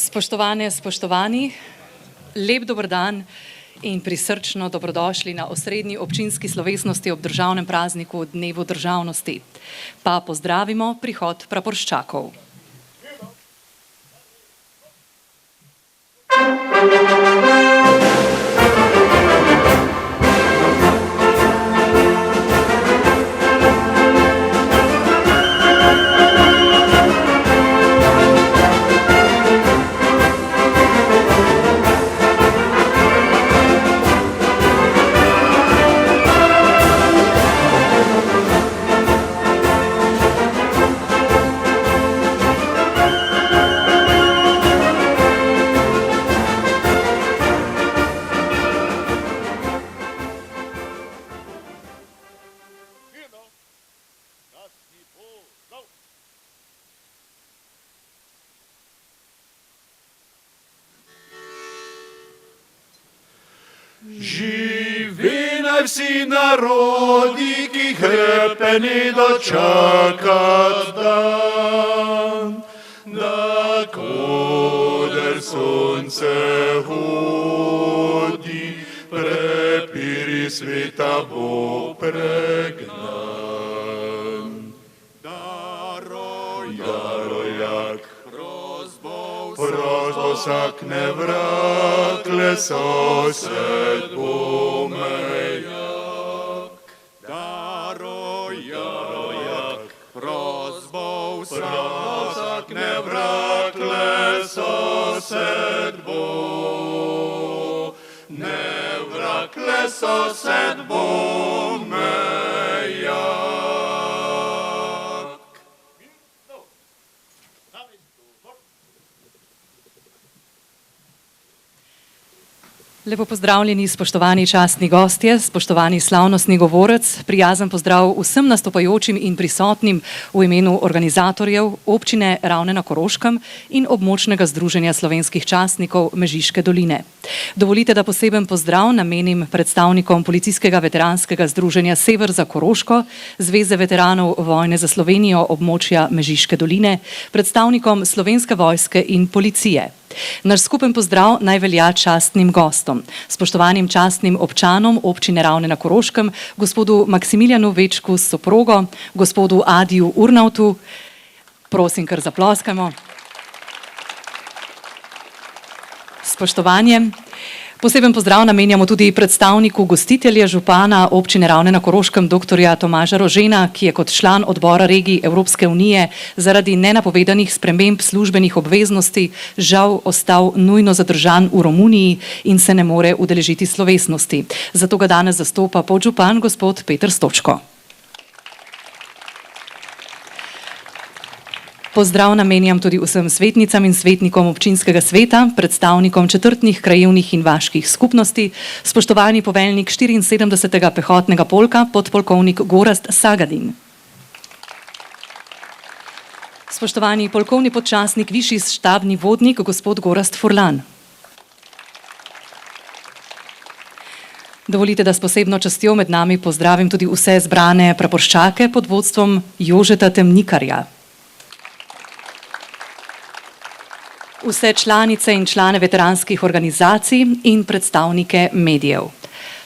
Spoštovane, spoštovani, lep dober dan in prisrčno dobrodošli na osrednji občinski slovesnosti ob državnem prazniku Dnevu državnosti. Pa pozdravimo prihod praporščakov. Živi naj vsi narodi, ki hrepeni dočakat dan, da koder sonce hodi, prepiri sveta bo pregnan. Darojak, prost bo vsak nevrak, le sosed bo mejak. Darojak, prost bo vsak nevrak, le sosed bo nevrak, le sosed bo mejak. Lepo pozdravljeni, spoštovani častni gostje, spoštovani slavnostni govorec, prijazen pozdrav vsem nastopajočim in prisotnim v imenu organizatorjev Občine Ravne na Koroškem in Območnega združenja slovenskih častnikov Mežiške doline. Dovolite, da poseben pozdrav namenim predstavnikom Policijskega veteranskega združenja Sever za Koroško, Zveze veteranov vojne za Slovenijo območja Mežiške doline, predstavnikom Slovenske vojske in policije. Naš skupen pozdrav naj velja častnim gostom, spoštovanim častnim občanom Občine Ravne na Koroškem, gospodu Maksimiljanu Večku s soprogo, gospodu Adiju Urnautu, prosim, kar zaploskajmo. Spoštovanje. Poseben pozdrav namenjamo tudi predstavniku gostitelja župana Občine Ravne na Koroškem, doktorja Tomaža Rožena, ki je kot član odbora regij Evropske unije zaradi nenapovedanih sprememb službenih obveznosti žal ostal nujno zadržan v Romuniji in se ne more udeležiti slovesnosti. Zato ga danes zastopa podžupan gospod Peter Stočko. Pozdrav namenjam tudi vsem svetnicam in svetnikom občinskega sveta, predstavnikom četrtnih, krajevnih in vaških skupnosti, spoštovani poveljnik 74. pehotnega polka, podpolkovnik Gorazd Sagadin. Spoštovani polkovni podčastnik, višji štabni vodnik, gospod Gorazd Furlan. Dovolite, da s posebno častjo med nami pozdravim tudi vse zbrane praporščake pod vodstvom Jožeta Temnikarja. Vse članice in člane veteranskih organizacij in predstavnike medijev.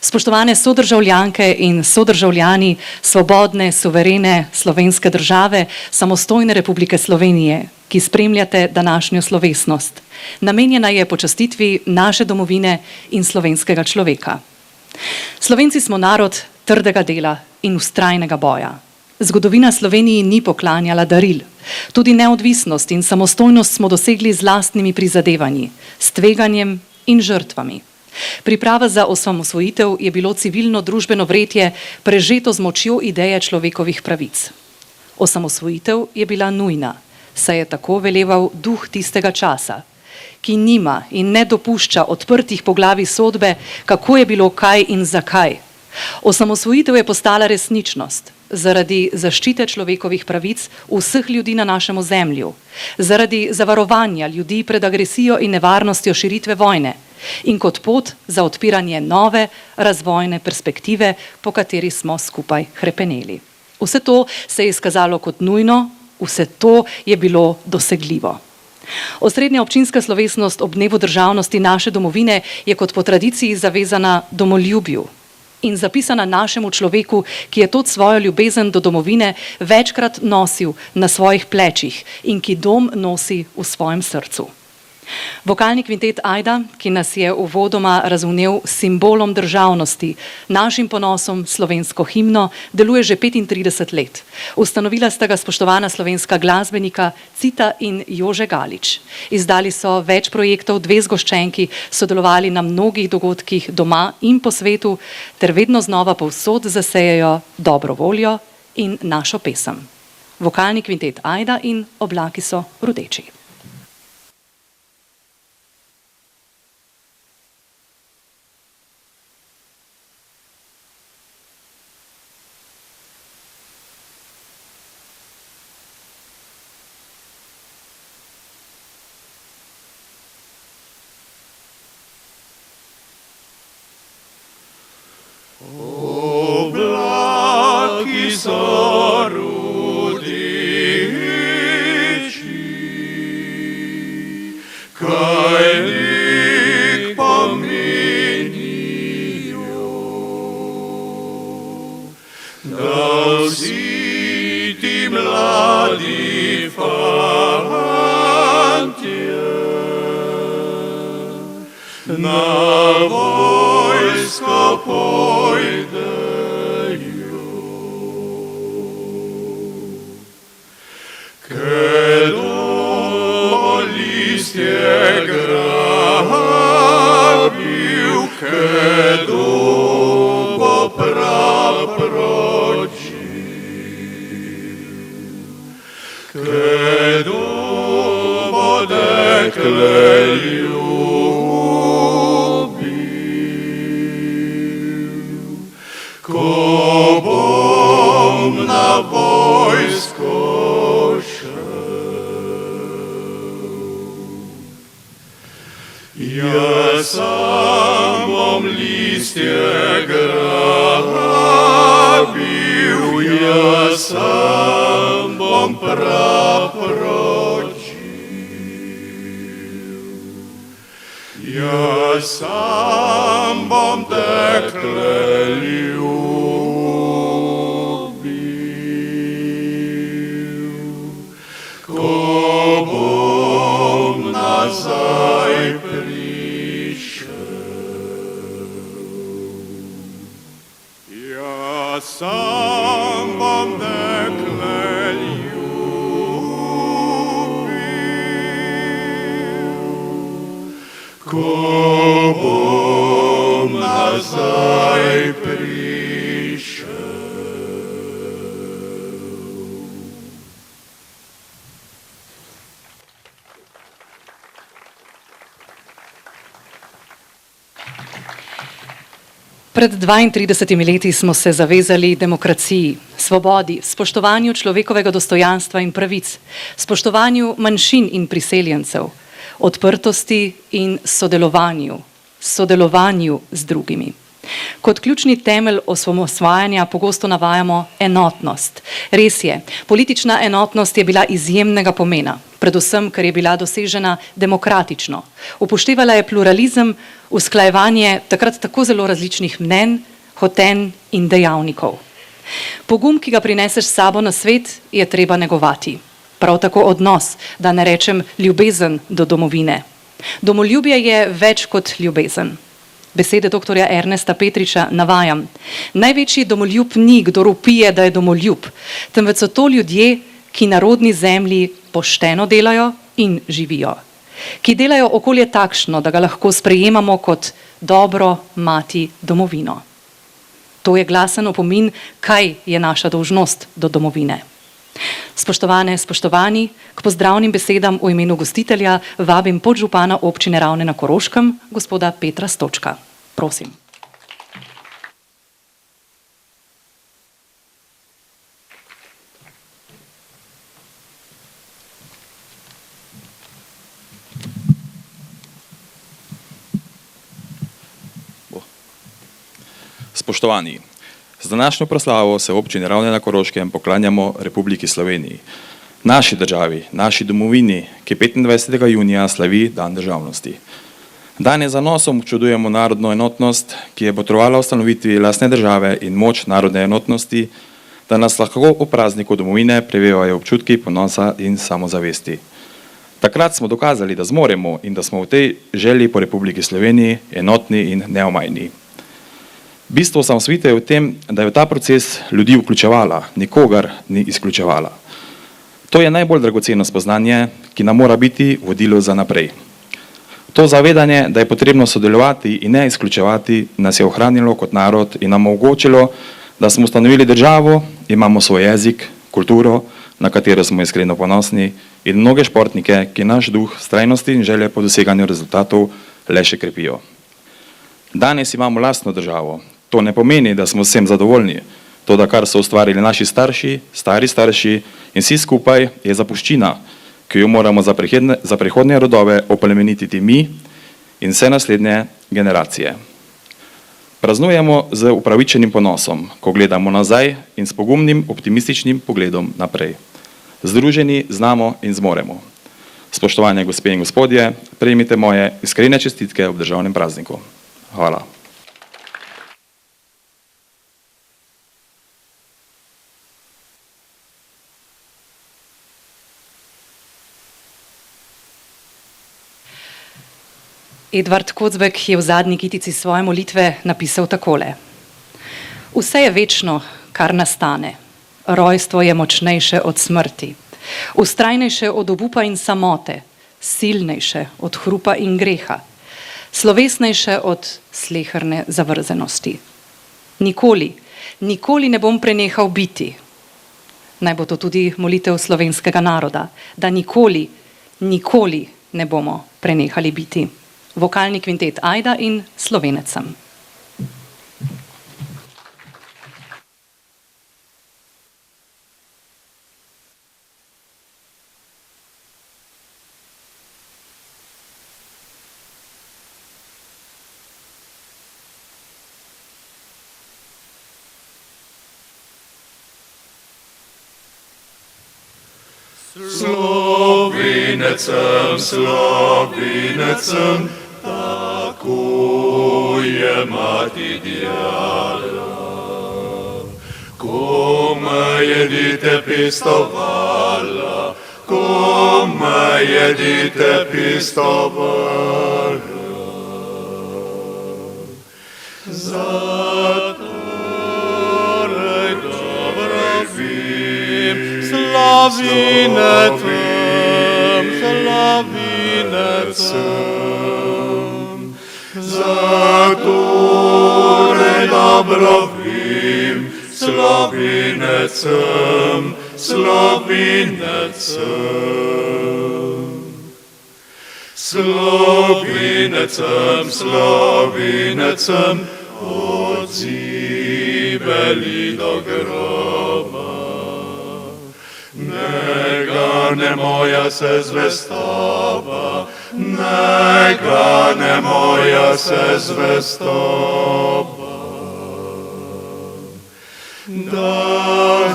Spoštovane sodržavljanke in sodržavljani svobodne, suverene slovenske države, samostojne Republike Slovenije, ki spremljate današnjo slovesnost. Namenjena je počastitvi naše domovine in slovenskega človeka. Slovenci smo narod trdega dela in vztrajnega boja. Zgodovina Sloveniji ni poklanjala daril. Tudi neodvisnost in samostojnost smo dosegli z lastnimi prizadevanji, s tveganjem in žrtvami. Priprava za osamosvojitev je bilo civilno družbeno vretje prežeto z močjo ideje človekovih pravic. Osamosvojitev je bila nujna, saj je tako veleval duh tistega časa, ki nima in ne dopušča odprtih poglavij sodbe, kako je bilo kaj in zakaj. Osamosvojitev je postala resničnost zaradi zaščite človekovih pravic vseh ljudi na našem ozemlju, zaradi zavarovanja ljudi pred agresijo in nevarnostjo širitve vojne in kot pot za odpiranje nove razvojne perspektive, po kateri smo skupaj hrepeneli. Vse to se je izkazalo kot nujno, vse to je bilo dosegljivo. Osrednja občinska slovesnost ob dnevu državnosti naše domovine je kot po tradiciji zavezana domoljubju in zapisana našemu človeku, ki je to svojo ljubezen do domovine večkrat nosil na svojih plečih in ki dom nosi v svojem srcu. Vokalni kvintet Ajda, ki nas je uvodoma razumel s simbolom državnosti, našim ponosom, slovensko himno, deluje že 35 let. Ustanovila sta ga spoštovana slovenska glasbenika Cita in Jože Galič. Izdali so več projektov, 2 zgoščenki, sodelovali na mnogih dogodkih doma in po svetu, ter vedno znova povsod zasejejo dobro voljo in našo pesem. Vokalni kvintet Ajda in Oblaki so rdeči. Oblaki so rdeči, kaj nek pomenijo, da vsi ti mladi fantje na vojsko pojdejo. Kedo listje grabil, kedo bo prapročil, kedo bo dekle ko bom na vojsko šel. Jaz sam bom listje grabil, jaz sam bom prapročil, jaz sam bom dekle nazaj prišel. Jaz sam bom dekle ljubil, ko bom nazaj prišel. Pred 32 leti smo se zavezali demokraciji, svobodi, spoštovanju človekovega dostojanstva in pravic, spoštovanju manjšin in priseljencev, odprtosti in sodelovanju z drugimi. Kot ključni temelj osamosvajanja pogosto navajamo enotnost. Res je, politična enotnost je bila izjemnega pomena, predvsem, ker je bila dosežena demokratično. Upoštevala je pluralizem, usklajevanje takrat tako zelo različnih mnenj, hotenj in dejavnikov. Pogum, ki ga prineseš s sabo na svet, je treba negovati. Prav tako odnos, da ne rečem ljubezen do domovine. Domoljubje je več kot ljubezen. Besede dr. Ernesta Petriča navajam. Največji domoljub ni, kdor vpije, da je domoljub, temveč so to ljudje, ki na rodni zemlji pošteno delajo in živijo. Ki delajo okolje takšno, da ga lahko sprejemamo kot dobro mati domovino. To je glasen opomin, kaj je naša dolžnost do domovine. Spoštovane, spoštovani, k pozdravnim besedam v imenu gostitelja vabim podžupana občine Ravne na Koroškem, gospoda Petra Stočka. Prosim. Spoštovani, z današnjo proslavo se v občini Ravne na Koroškem poklanjamo Republiki Sloveniji. naši državi, naši domovini, ki 25. junija slavi Dan državnosti. Danes za nosom občudujemo narodno enotnost, ki je botrovala ustanovitvi lastne države in moč narodne enotnosti, da nas lahko v prazniku domovine prevevajo občutki ponosa in samozavesti. Takrat smo dokazali, da zmoremo in da smo v tej želji po Republiki Sloveniji enotni in neomajni. Bistvo osamosvojitve je v tem, da je v ta proces ljudi vključevala, nikogar ni izključevala. To je najbolj dragoceno spoznanje, ki nam mora biti vodilo za naprej. To zavedanje, da je potrebno sodelovati in ne izključevati, nas je ohranilo kot narod in nam omogočilo, da smo ustanovili državo, imamo svoj jezik, kulturo, na katero smo iskreno ponosni, in mnoge športnike, ki naš duh vztrajnosti in želje po doseganju rezultatov le še krepijo. Danes imamo lastno državo. To ne pomeni, da smo vsem zadovoljni. To, da kar so ustvarili naši starši, stari starši in vsi skupaj, je zapuščina, ki jo moramo za prihodnje rodove oplemenititi mi in vse naslednje generacije. Praznujemo z upravičenim ponosom, ko gledamo nazaj in s pogumnim, optimističnim pogledom naprej. Združeni znamo in zmoremo. Spoštovane gospe in gospodje, prejmite moje iskrene čestitke ob državnem prazniku. Hvala. Edvard Kocbek je v zadnji kitici svoje molitve napisal takole. Vse je večno, kar nastane. Rojstvo je močnejše od smrti, vztrajnejše od obupa in samote, silnejše od hrupa in greha, slovesnejše od sleherne zavrzenosti. Nikoli, nikoli ne bom prenehal biti. Naj bo to tudi molitev slovenskega naroda, da nikoli, nikoli ne bomo prenehali biti. Vokalni kvintet Ajda in Slovenecem. Slovenecem, Slovenecem, tako je mati djala. Ko me je dite pestovala, ko me je dite pestovala. Zatorej dobro vim, Slovenecem, Slovenecem. Zatorej dobro vim, Slovenecem, Slovenecem. Slovenecem, Slovenecem, od zibeli do groba. Ne gane moja se zvestoba, ne gane moja se zvestoba. Da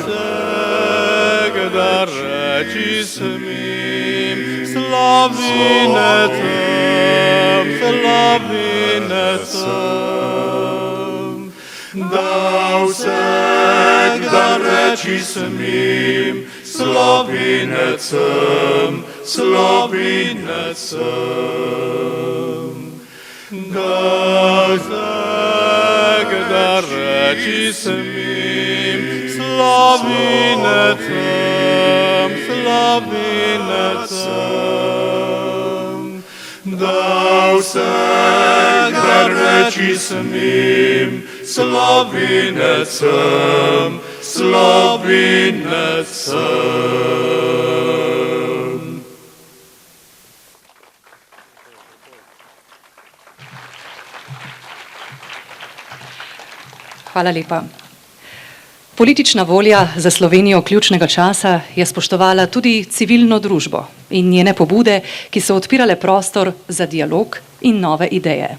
reči smim, Slovenecem, Slovenecem. Da reči smim, Slovenecem, Slovenecem. Da reči smim, Slovenecem, Slovenecem. Da reči smim, Slovenecem, Slovenecem. Hvala lepa. Politična volja za Slovenijo ključnega časa je spoštovala tudi civilno družbo in njene pobude, ki so odpirale prostor za dialog in nove ideje.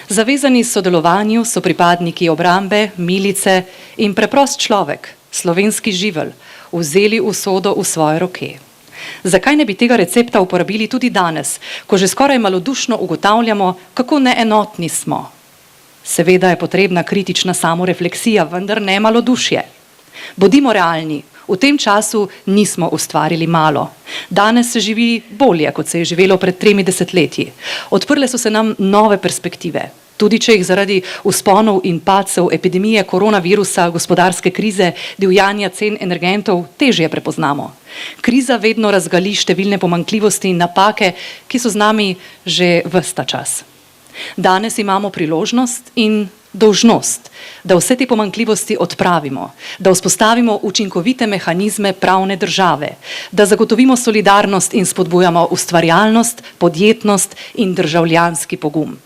Zavezani sodelovanju so pripadniki obrambe, milice in preprost človek, slovenski živelj, vzeli usodo v svoje roke. Zakaj ne bi tega recepta uporabili tudi danes, ko že skoraj malodušno ugotavljamo, kako neenotni smo? Seveda je potrebna kritična samorefleksija, vendar ne malodušje. Bodimo realni, v tem času nismo ustvarili malo. Danes se živi bolje, kot se je živelo pred 3 desetletji. Odprle so se nam nove perspektive. Tudi če jih zaradi vzponov in padcev epidemije koronavirusa, gospodarske krize, divjanja cen energentov težje prepoznamo. Kriza vedno razgali številne pomanjkljivosti in napake, ki so z nami že ves ta čas. Danes imamo priložnost in dolžnost, da vse te pomanjkljivosti odpravimo, da vzpostavimo učinkovite mehanizme pravne države, da zagotovimo solidarnost in spodbujamo ustvarjalnost, podjetnost in državljanski pogum.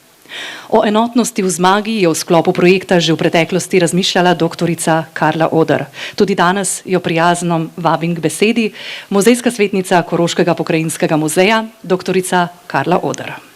O enotnosti v zmagi je v sklopu projekta že v preteklosti razmišljala doktorica Karla Oder. Tudi danes jo prijazno vabim k besedi, muzejska svetnica Koroškega pokrajinskega muzeja, doktorica Karla Oder.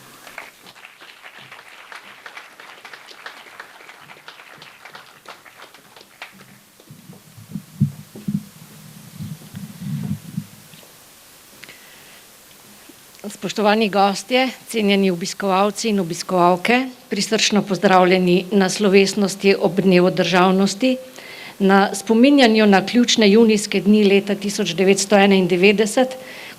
Spoštovani gostje, cenjeni obiskovalci in obiskovalke, prisrčno pozdravljeni na slovesnosti ob Dnevu državnosti, na spominjanju na ključne junijske dni leta 1991,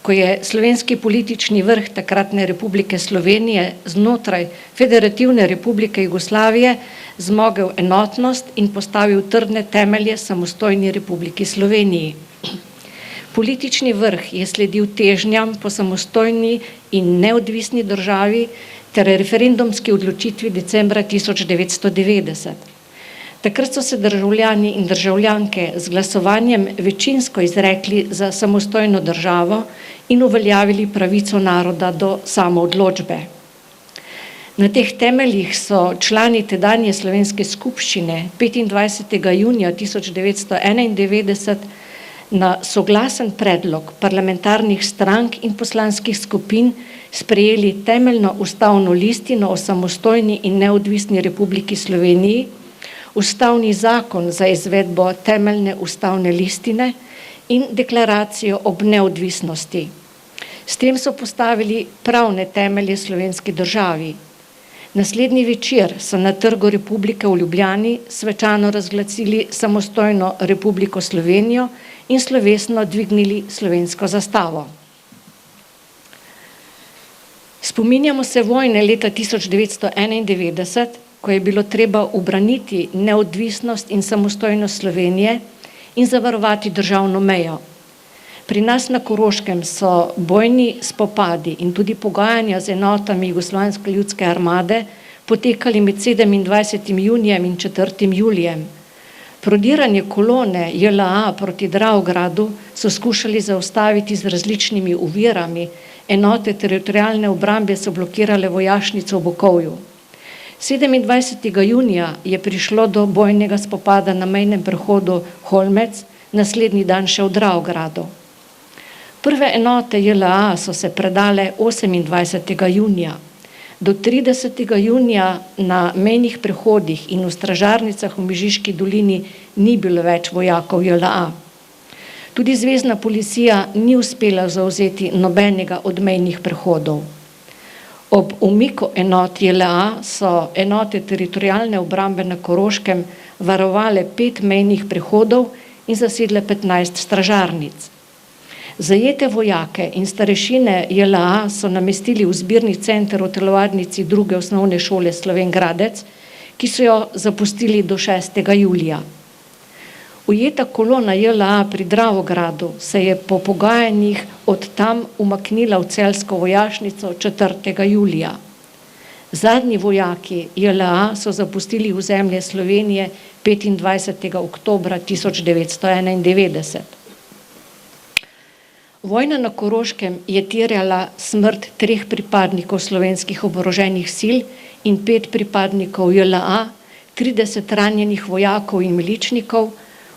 ko je slovenski politični vrh takratne Republike Slovenije znotraj Federativne Republike Jugoslavije zmogel enotnost in postavil trdne temelje samostojni Republiki Sloveniji. Politični vrh je sledil težnjam po samostojni in neodvisni državi ter referendumski odločitvi decembra 1990. Takrat so se državljani in državljanke z glasovanjem večinsko izrekli za samostojno državo in uveljavili pravico naroda do samoodločbe. Na teh temeljih so člani tedanje slovenske skupščine 25. junija 1991 na soglasen predlog parlamentarnih strank in poslanskih skupin sprejeli temeljno ustavno listino o samostojni in neodvisni Republiki Sloveniji, ustavni zakon za izvedbo temeljne ustavne listine in deklaracijo ob neodvisnosti. S tem so postavili pravne temelje slovenski državi. Naslednji večer so na Trgu Republike v Ljubljani svečano razglasili samostojno Republiko Slovenijo in slovesno dvignili slovensko zastavo. Spominjamo se vojne leta 1991, ko je bilo treba ubraniti neodvisnost in samostojnost Slovenije in zavarovati državno mejo. Pri nas na Koroškem so bojni spopadi in tudi pogajanja z enotami Jugoslovanske ljudske armade potekali med 27. junijem in 4. julijem. Prodiranje kolone JLA proti Dravogradu so skušali zaustaviti z različnimi ovirami, enote teritorialne obrambe so blokirale vojašnico v Bukovju. 27. junija je prišlo do bojnega spopada na mejnem prehodu Holmec, naslednji dan še v Dravogradu. Prve enote JLA so se predale 28. junija. Do 30. junija na mejnih prehodih in v stražarnicah v Mežiški dolini ni bilo več vojakov JLA. Tudi zvezna policija ni uspela zavzeti nobenega od mejnih prehodov. Ob umiku enot JLA so enote teritorialne obrambe na Koroškem varovale 5 mejnih prehodov in zasedle 15 stražarnic. Zajete vojake in starešine JLA so namestili v zbirni center v telovadnici 2. osnovne šole Slovenj Gradec, ki so jo zapustili do 6. julija. Ujeta kolona JLA pri Dravogradu se je po pogajanjih od tam umaknila v celjsko vojašnico 4. julija. Zadnji vojaki JLA so zapustili ozemlje Slovenije 25. oktobra 1991. Vojna na Koroškem je terjala smrt 3 pripadnikov slovenskih oboroženih sil in 5 pripadnikov JLA, 30 ranjenih vojakov in miličnikov.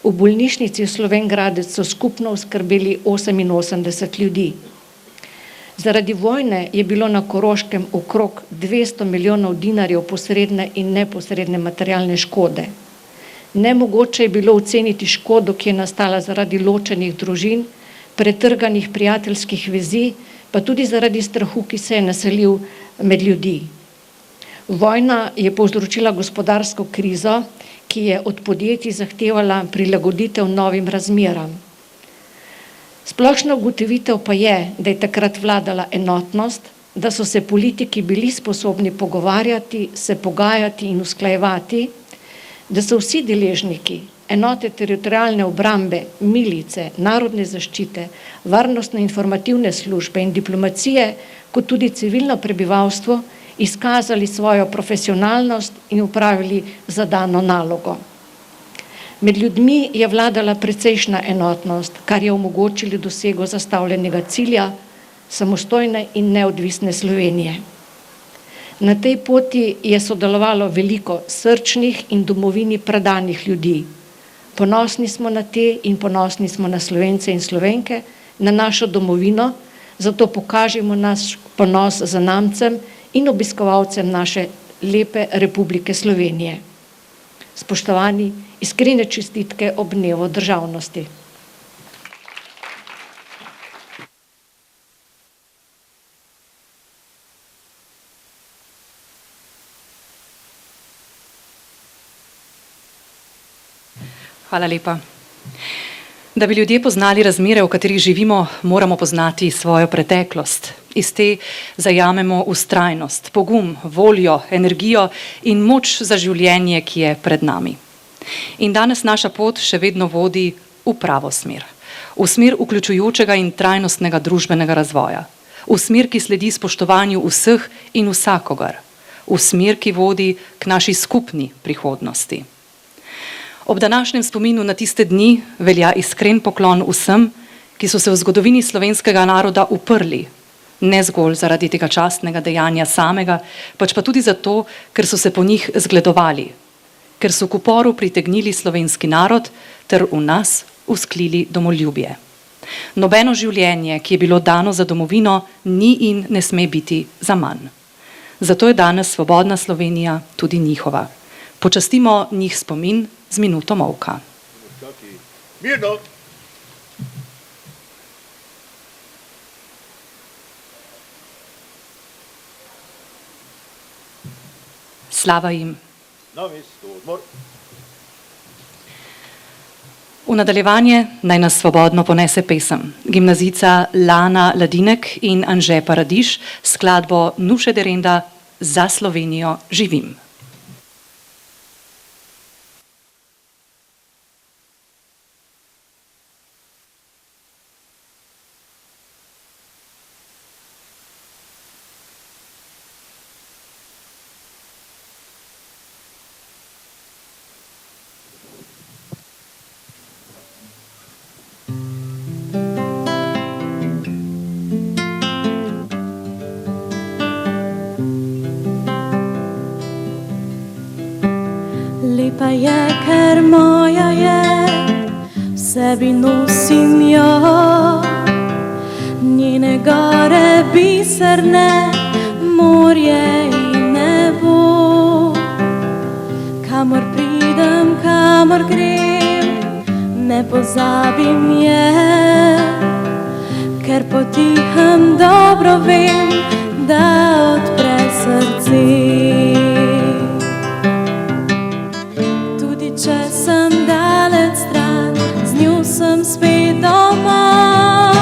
V bolnišnici v Slovenj Gradec so skupno oskrbeli 88 ljudi. Zaradi vojne je bilo na Koroškem okrog 200 milijonov dinarjev posredne in neposredne materialne škode. Nemogoče je bilo oceniti škodo, ki je nastala zaradi ločenih družin, pretrganih prijateljskih vezi, pa tudi zaradi strahu, ki se je naselil med ljudi. Vojna je povzročila gospodarsko krizo, ki je od podjetij zahtevala prilagoditev novim razmeram. Splošna ugotovitev pa je, da je takrat vladala enotnost, da so se politiki bili sposobni pogovarjati, se pogajati in usklajevati, da so vsi deležniki, enote teritorialne obrambe, milice, narodne zaščite, varnostno-informativne službe in diplomacije, kot tudi civilno prebivalstvo, izkazali svojo profesionalnost in upravili zadano nalogo. Med ljudmi je vladala precejšnja enotnost, kar je omogočilo dosego zastavljenega cilja samostojne in neodvisne Slovenije. Na tej poti je sodelovalo veliko srčnih in domovini predanih ljudi. Ponosni smo na te in ponosni smo na Slovence in Slovenke, na našo domovino, zato pokažemo naš ponos zanamcem in obiskovalcem naše lepe Republike Slovenije. Spoštovani, iskrene čestitke ob dnevu državnosti. Hvala lepa. Da bi ljudje poznali razmere, v katerih živimo, moramo poznati svojo preteklost. Iz te zajamemo vztrajnost, pogum, voljo, energijo in moč za življenje, ki je pred nami. In danes naša pot še vedno vodi v pravo smer. V smer vključujočega in trajnostnega družbenega razvoja. V smer, ki sledi spoštovanju vseh in vsakogar. V smer, ki vodi k naši skupni prihodnosti. Ob današnjem spominu na tiste dni velja iskren poklon vsem, ki so se v zgodovini slovenskega naroda uprli, ne zgolj zaradi tega častnega dejanja samega, pač pa tudi zato, ker so se po njih zgledovali, ker so k uporu pritegnili slovenski narod ter v nas usklili domoljubje. Nobeno življenje, ki je bilo dano za domovino, ni in ne sme biti zaman. Zato je danes svobodna Slovenija tudi njihova. Počastimo njih spomin z minuto molka. Mirno. Slava jim. Na mesto, odmor. V nadaljevanje naj nas svobodno ponese pesem. Gimnazijca Lana Ladinek in Anže Paradiš s skladbo Nuše Derenda Za Slovenijo živim. Lepa je, ker moja je, v sebi nosim jo. Njene gore biserne, morje in nebo. Kamor pridem, kamor grem, ne pozabim je, ker potihem dobro vem, da odpre srce. Če sem daleč stran, z njo sem spet doma.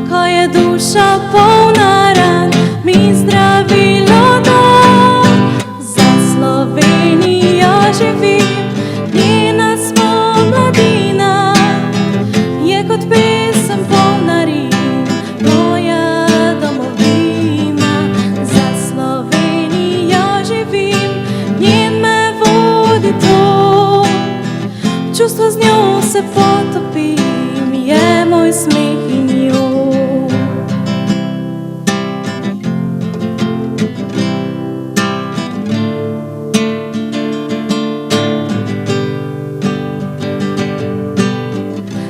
Ko je duša polna ran, mi zdravilo da. Za Slovenijo živim, njena spomladina je kot pesem polna rim, moja domovina. Za Slovenijo živim, njen me vodi to. Čustvo z njo se potopim, je moj smeh in njo.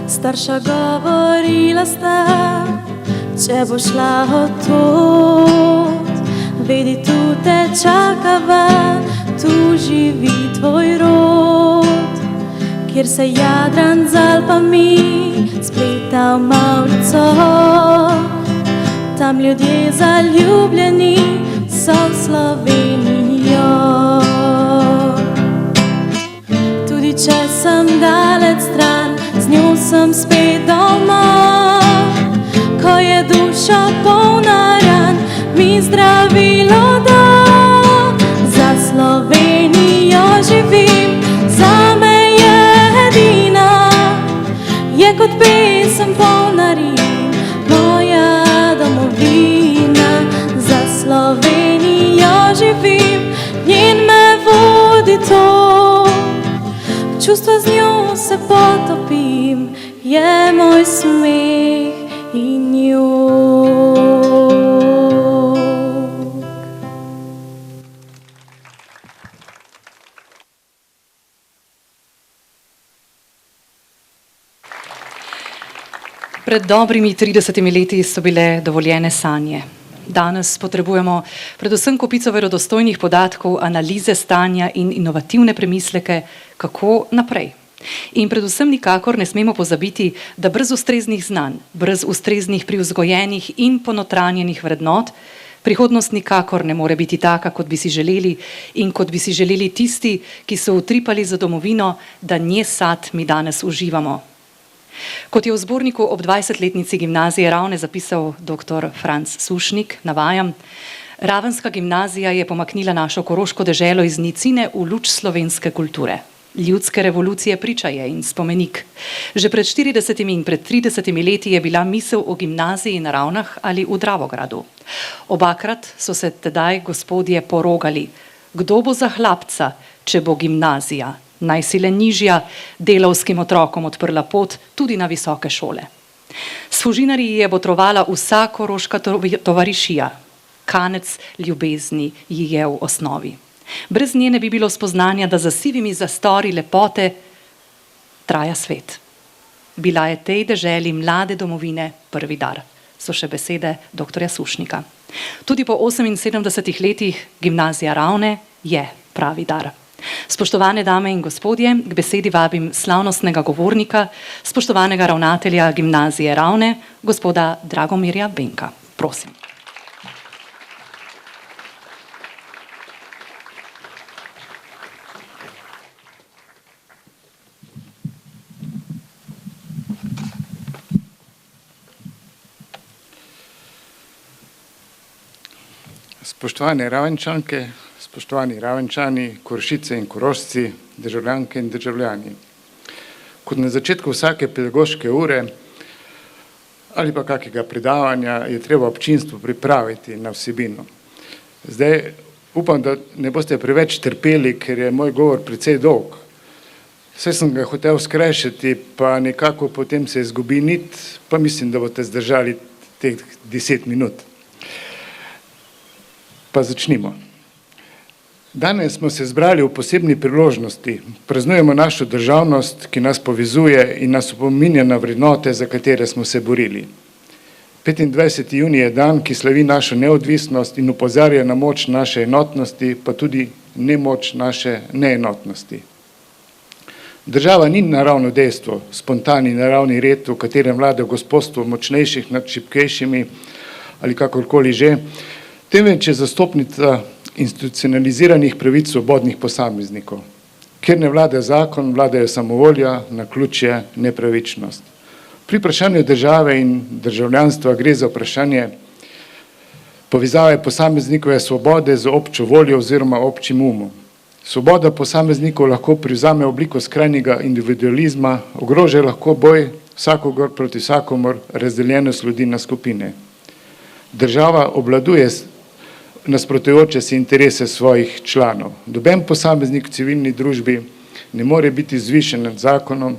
Starša govorila sta, če bo šla od tod, vedi, tu te čakava, tu živi tvoj rod. kjer se Jadran z Alpami spleta v mavrico. Tam ljudje zaljubljeni so v Slovenijo. Tudi če sem daleč stran, z njo sem spet doma. Ko je duša polna ran, mi zdravilo da. Za Slovenijo živim, zame je edina. Je kot pesem polna rim, moja domovina. Za Slovenijo živim, njen me vodi to. Čustva z njo se potopim, je moj smeh in jug. Pred dobrimi 30 leti so bile dovoljene sanje. Danes potrebujemo predvsem kopico verodostojnih podatkov, analize stanja in inovativne premisleke, kako naprej. In predvsem nikakor ne smemo pozabiti, da brez ustreznih znanj, brez ustreznih privzgojenih in ponotranjenih vrednot, prihodnost nikakor ne more biti taka, kot bi si želeli in kot bi si želeli tisti, ki so utripali za domovino, da nje sad mi danes uživamo. Kot je v zborniku ob 20-letnici gimnazije Ravne zapisal dr. Franc Sušnik, navajam, Ravenska gimnazija je pomaknila našo koroško deželo iz nicine v luč slovenske kulture. Ljudske revolucije priča je in spomenik. Že pred 40 in pred 30 leti je bila misel o gimnaziji na Ravnah ali v Dravogradu. Obakrat so se tedaj gospodje porogali, kdo bo za hlapca, če bo gimnazija, naj si le nižja, delavskim otrokom odprla pot tudi na visoke šole. S Fužinarji je botrovala vsa koroška tovarišija, kanec ljubezni ji je v osnovi. Brez nje ne bi bilo spoznanja, da za sivimi zastori lepote traja svet. Bila je tej deželi mlade domovine prvi dar, so še besede dr. Sušnika. Tudi po 78 letih gimnazija Ravne je pravi dar. Spoštovane dame in gospodje, k besedi vabim slavnostnega govornika, spoštovanega ravnatelja gimnazije Ravne, gospoda Dragomirja Benka. Prosim. Spoštovane Ravenčanke, spoštovani Ravenčani, Korošice in Korošci, državljanke in državljani. Kot na začetku vsake pedagoške ure ali pa kakega predavanja je treba občinstvo pripraviti na vsebino. Zdaj upam, da ne boste preveč trpeli, ker je moj govor precej dolg. Vse sem ga hotel skrajšati, pa nekako potem se izgubi nit, pa mislim, da boste zdržali teh 10 minut. Pa začnimo. Danes smo se zbrali v posebni priložnosti. Praznujemo našo državnost, ki nas povezuje in nas opominja na vrednote, za katere smo se borili. 25. junij je dan, ki slavi našo neodvisnost in opozarja na moč naše enotnosti, pa tudi nemoč naše neenotnosti. Država ni naravno dejstvo, spontani naravni red, v katerem vlada gospodstvo močnejših nad šibkejšimi ali kakorkoli že, temveč je zastopnica institucionaliziranih pravic svobodnih posameznikov. Ker ne vlada zakon, vladajo samovolja, naključje, nepravičnost. Pri vprašanju države in državljanstva gre za vprašanje povezave posameznikove svobode z občo voljo oziroma občim umom. Svoboda posameznikov lahko privzame obliko skrajnega individualizma, ogroža lahko boj vsakogar proti vsakomur, razdeljenost ljudi na skupine. Država obvladuje nasprotujoče si interese svojih članov. Noben posameznik v civilni družbi ne more biti zvišen nad zakonom,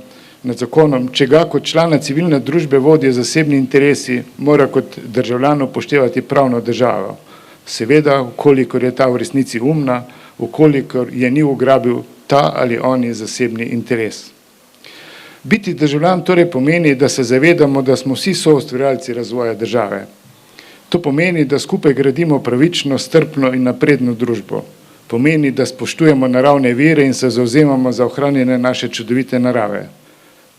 če ga kot člana civilne družbe vodijo zasebni interesi, mora kot državljan upoštevati pravno državo. Seveda, ukolikor je ta v resnici umna, ukolikor je ni ugrabil ta ali oni zasebni interes. Biti državljan torej pomeni, da se zavedamo, da smo vsi soustvarjalci razvoja države. To pomeni, da skupaj gradimo pravično, strpno in napredno družbo. Pomeni, da spoštujemo naravne vire in se zavzemamo za ohranjanje naše čudovite narave.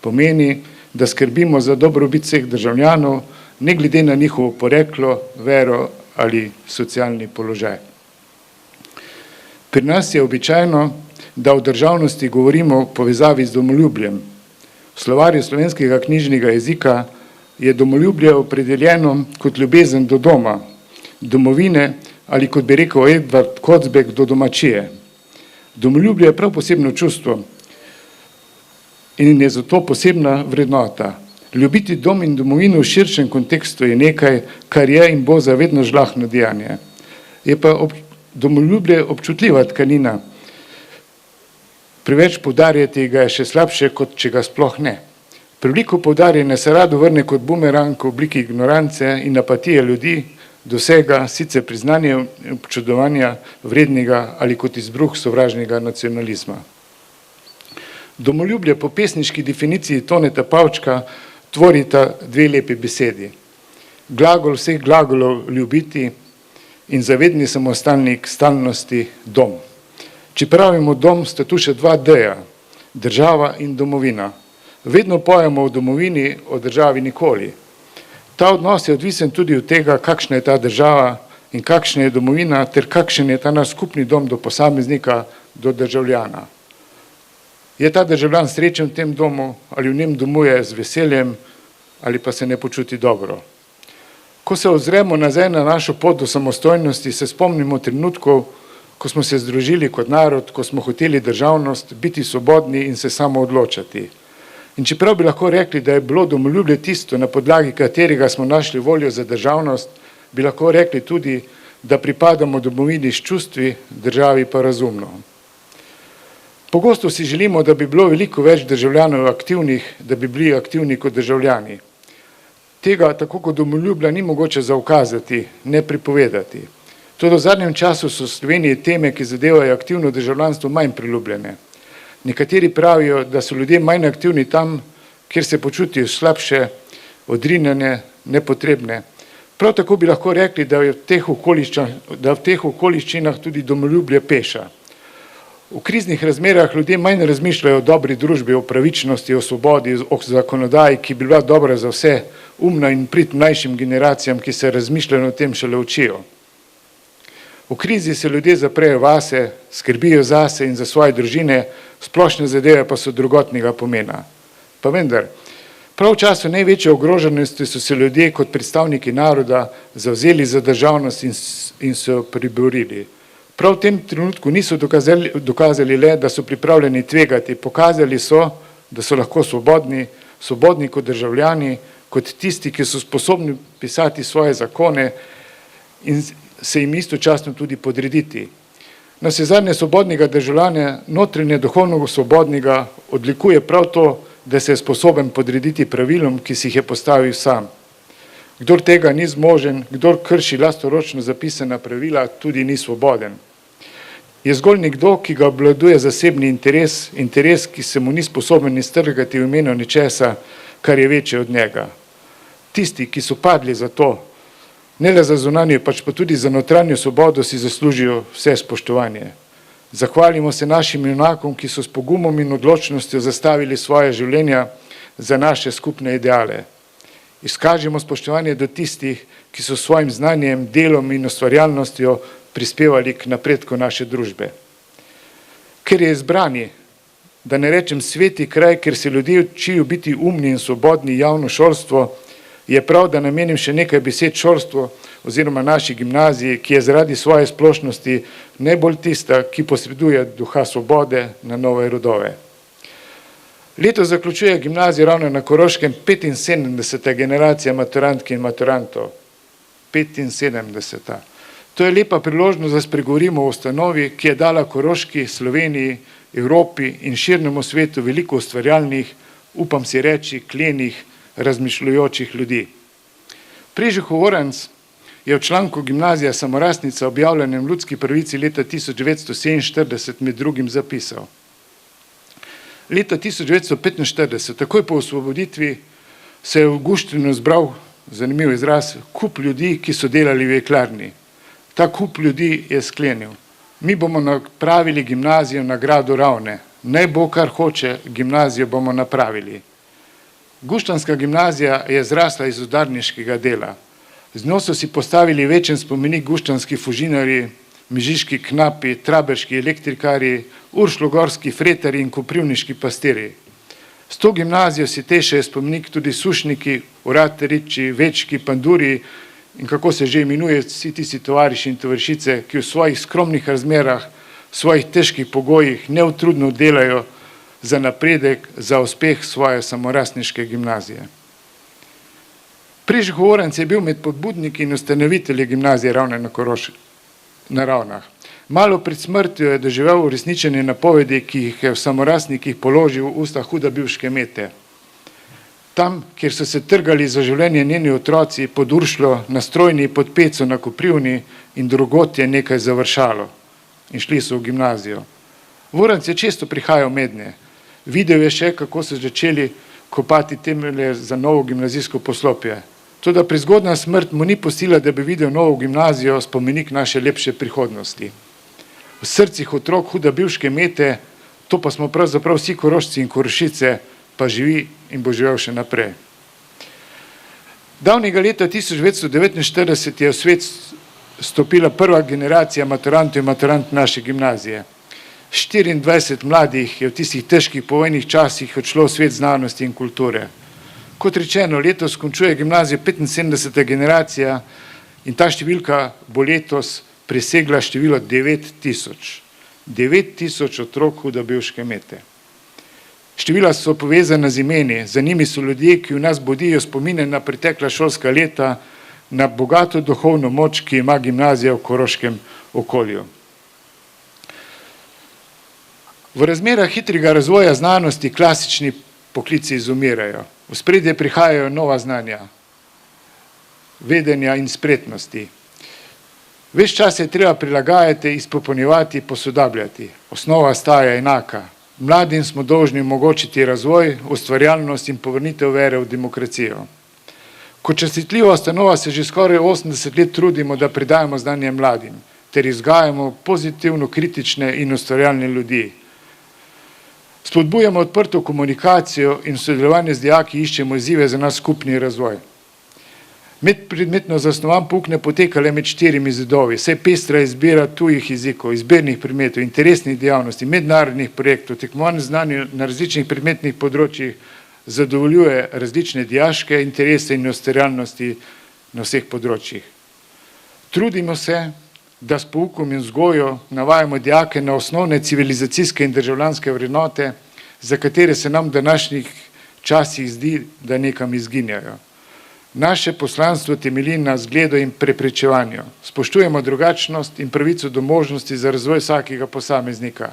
Pomeni, da skrbimo za dobrobit vseh državljanov, ne glede na njihovo poreklo, vero ali socialni položaj. Pri nas je običajno, da o državnosti govorimo v povezavi z domoljubljem. V slovarju slovenskega knjižnega jezika je domoljubje opredeljeno kot ljubezen do doma, domovine ali, kot bi rekel Edvard Kocbek, do domačije. Domoljubje je prav posebno čustvo in je zato posebna vrednota. Ljubiti dom in domovino v širšem kontekstu je nekaj, kar je in bo za vedno žlahtno dejanje. Je pa domoljubje občutljiva tkanina. Preveč poudarjati ga je še slabše, kot če ga sploh ne. Preveliko poudarjanje se rado vrne kot bumerang v obliki ignorance in apatije ljudi do vsega, sicer priznanje občudovanja vrednega ali kot izbruh sovražnega nacionalizma. Domoljublje po pesniški definiciji Toneta Pavčka tvorita dve lepi besedi. Glagol vseh glagolov ljubiti in zavedni samostalnik stalnosti dom. Če pravimo dom, sta tu še dva D-ja, država in domovina. Vedno pojemo o domovini, o državi nikoli. Ta odnos je odvisen tudi od tega, kakšna je ta država in kakšna je domovina, ter kakšen je ta naš skupni dom do posameznika, do državljana. Je ta državljan srečen v tem domu ali v njem domuje z veseljem ali pa se ne počuti dobro. Ko se ozremo nazaj na našo pot do samostojnosti, se spomnimo trenutkov, ko smo se združili kot narod, ko smo hoteli državnost, biti svobodni in se samo odločati. In čeprav bi lahko rekli, da je bilo domoljubje tisto, na podlagi katerega smo našli voljo za državnost, bi lahko rekli tudi, da pripadamo domovini s čustvi, državi pa razumno. Pogosto si želimo, da bi bilo veliko več državljanov aktivnih, da bi bili aktivni kot državljani. Tega, tako kot domoljublja, ni mogoče zaukazati, ne pripovedati. Toda v zadnjem času so v Sloveniji teme, ki zadevajo aktivno državljanstvo, manj priljubljene. Nekateri pravijo, da so ljudje manj aktivni tam, kjer se počutijo slabše, odrinjene, nepotrebne. Prav tako bi lahko rekli, da v teh okoliščinah tudi domoljubje peša. V kriznih razmerah ljudje manj razmišljajo o dobri družbi, o pravičnosti, o svobodi, o zakonodaji, ki bi bila dobra za vse, umna in prid mlajšim generacijam, ki se razmišljajo o tem šele učijo. V krizi se ljudje zaprejo vase, skrbijo zase in za svoje družine, splošne zadeve pa so drugotnega pomena. Pa vendar, prav v času največje ogroženosti so se ljudje kot predstavniki naroda zavzeli za državnost in so jo priborili. Prav v tem trenutku niso dokazali le, da so pripravljeni tvegati, pokazali so, da so lahko svobodni kot državljani, kot tisti, ki so sposobni pisati svoje zakone in se jim istočasno tudi podrediti. Navsezadnje svobodnega državljana, notranje duhovno svobodnega, odlikuje prav to, da se je sposoben podrediti pravilom, ki si jih je postavil sam. Kdor tega ni zmožen, kdor krši lastnoročno zapisana pravila, tudi ni svoboden. Je zgolj nekdo, ki ga obvladuje zasebni interes, ki se mu ni sposoben iztrgati v imenu nečesa, kar je večje od njega. Tisti, ki so padli za to, ne le za zunanjo, pač pa tudi za notranjo svobodo, si zaslužijo vse spoštovanje. Zahvalimo se našim junakom, ki so s pogumom in odločnostjo zastavili svoje življenja za naše skupne ideale. Izkažimo spoštovanje do tistih, ki so svojim znanjem, delom in ustvarjalnostjo prispevali k napredku naše družbe. Ker je izbrani, da ne rečem sveti kraj, ker se ljudje učijo biti umni in svobodni, javno šolstvo, je prav, da namenim še nekaj besed šolstvu oziroma naši gimnaziji, ki je zaradi svoje splošnosti najbolj tista, ki posreduje duha svobode na nove rodove. Leto zaključuje gimnazijo ravno na Koroškem 75. generacija maturantk in maturantov. 75. To je lepa priložnost, da spregovorimo o ustanovi, ki je dala Koroški, Sloveniji, Evropi in širnemu svetu veliko ustvarjalnih, upam si reči, klenih, razmišljujočih ljudi. Prežih Oranc je v članku Gimnazija Samorastnica, objavljenem v Ljudski pravici leta 1947, med drugim zapisal. Leta 1945, takoj po osvoboditvi, se je v Avgustinu zbral, zanimiv izraz, kup ljudi, ki so delali v jeklarni. Ta kup ljudi je sklenil: Mi bomo napravili gimnazijo na gradu Ravne. Ne bo, kar hoče, gimnazijo bomo napravili. Guštanska gimnazija je zrasla iz udarniškega dela. Z njo so si postavili večen spomenik guštanski fužinarji, mežiški knapi, traberški elektrikarji, uršlogorski fretari in koprivniški pastiri. S to gimnazijo si tešejo spomenik tudi sušniki, orateriči, večki, panduri in kako se že imenuje vsi tisti tovariši in tovarišice, ki v svojih skromnih razmerah, v svojih težkih pogojih neutrudno delajo za napredek, za uspeh svoje samorastniške gimnazije. Prežih Voranc je bil med pobudniki in ustanovitelji gimnazije Ravne na Ravnah. Malo pred smrtjo je doživel uresničenje napovedi, ki jih je v samorastnikih položil v usta huda bivške Mete. Tam, kjer so se trgali za življenje njeni otroci pod Uršlo, na Strojni, pod Peco, na Koprivni in drugot je nekaj završalo in šli so v gimnazijo. Voranc je često prihajal mednje. Videl je še, kako so začeli kopati temelje za novo gimnazijsko poslopje. Toda prezgodna smrt mu ni pustila, da bi videl novo gimnazijo, spomenik naše lepše prihodnosti. V srcih otrok huda bivške Mete, to pa smo pravzaprav vsi Korošci in Korošice, pa živi in bo živel še naprej. Davnega leta 1949 je v svet stopila prva generacija maturantov in maturant naše gimnazije. 24 mladih je v tistih težkih povojnih časih odšlo v svet znanosti in kulture. Kot rečeno, letos končuje gimnazijo 75. generacija in ta številka bo letos presegla število 9000. 9000 otrok huda bivške Mete. Števila so povezana z imeni, za njimi so ljudje, ki v nas budijo spomine na pretekla šolska leta, na bogato duhovno moč, ki ima gimnazija v koroškem okolju. V razmerah hitrega razvoja znanosti klasični poklici izumirajo. V spredje prihajajo nova znanja, vedenja in spretnosti. Ves čas je treba prilagajati, izpopolnjevati, posodabljati. Osnova ostaja enaka. Mladim smo dolžni omogočiti razvoj, ustvarjalnost in povrnitev vere v demokracijo. Kot častitljiva ustanova se že skoraj 80 let trudimo, da predajamo znanje mladim, ter izgajamo pozitivno kritične in ustvarjalne ljudi. Spodbujamo odprto komunikacijo in v sodelovanju z dijaki iščemo izzive za naš skupni razvoj. Medpredmetno zasnovan pouk ne poteka le med 4 zidovi, saj pestra izbira tujih jezikov, izbirnih predmetov, interesnih dejavnosti, mednarodnih projektov, tekmovanj znanja na različnih predmetnih področjih zadovoljuje različne dijaške interese in ustvarjalnosti na vseh področjih. Trudimo se, da s poukom in vzgojo navajamo dijake na osnovne civilizacijske in državljanske vrednote, za katere se nam v današnjih časih zdi, da nekam izginjajo. Naše poslanstvo temelji na zgledu in preprečevanju. Spoštujemo drugačnost in pravico do možnosti za razvoj vsakega posameznika.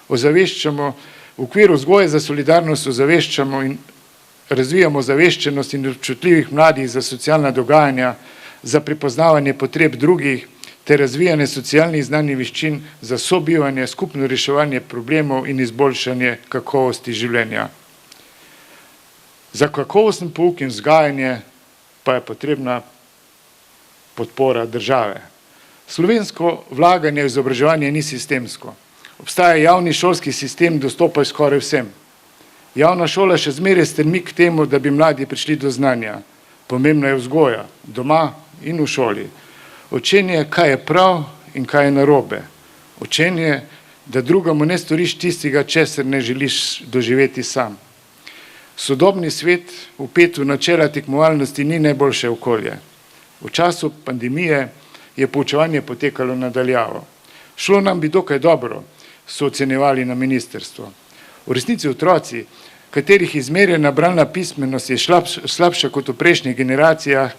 Ozaveščamo, v okviru vzgoje za solidarnost ozaveščamo in razvijamo zaveščenost in občutljivih mladih za socialna dogajanja, za prepoznavanje potreb drugih ter razvijanje socialnih znanj in veščin za sobivanje, skupno reševanje problemov in izboljšanje kakovosti življenja. Za kakovosten pouk in vzgajanje pa je potrebna podpora države. Slovensko vlaganje v izobraževanje ni sistemsko. Obstaja javni šolski sistem, dostopa skoraj vsem. Javna šola še zmeraj stremi k temu, da bi mladi prišli do znanja. Pomembna je vzgoja, doma in v šoli. Učenje, kaj je prav in kaj je narobe. Učenje, da drugemu ne storiš tistega, česar ne želiš doživeti sam. Sodobni svet vpet v načela tekmovalnosti ni najboljše okolje. V času pandemije je poučevanje potekalo nadaljavo. Šlo nam bi dokaj dobro, so ocenjevali na ministrstvo. V resnici otroci, katerih izmerjena bralna pismenost je slabša kot v prejšnjih generacijah,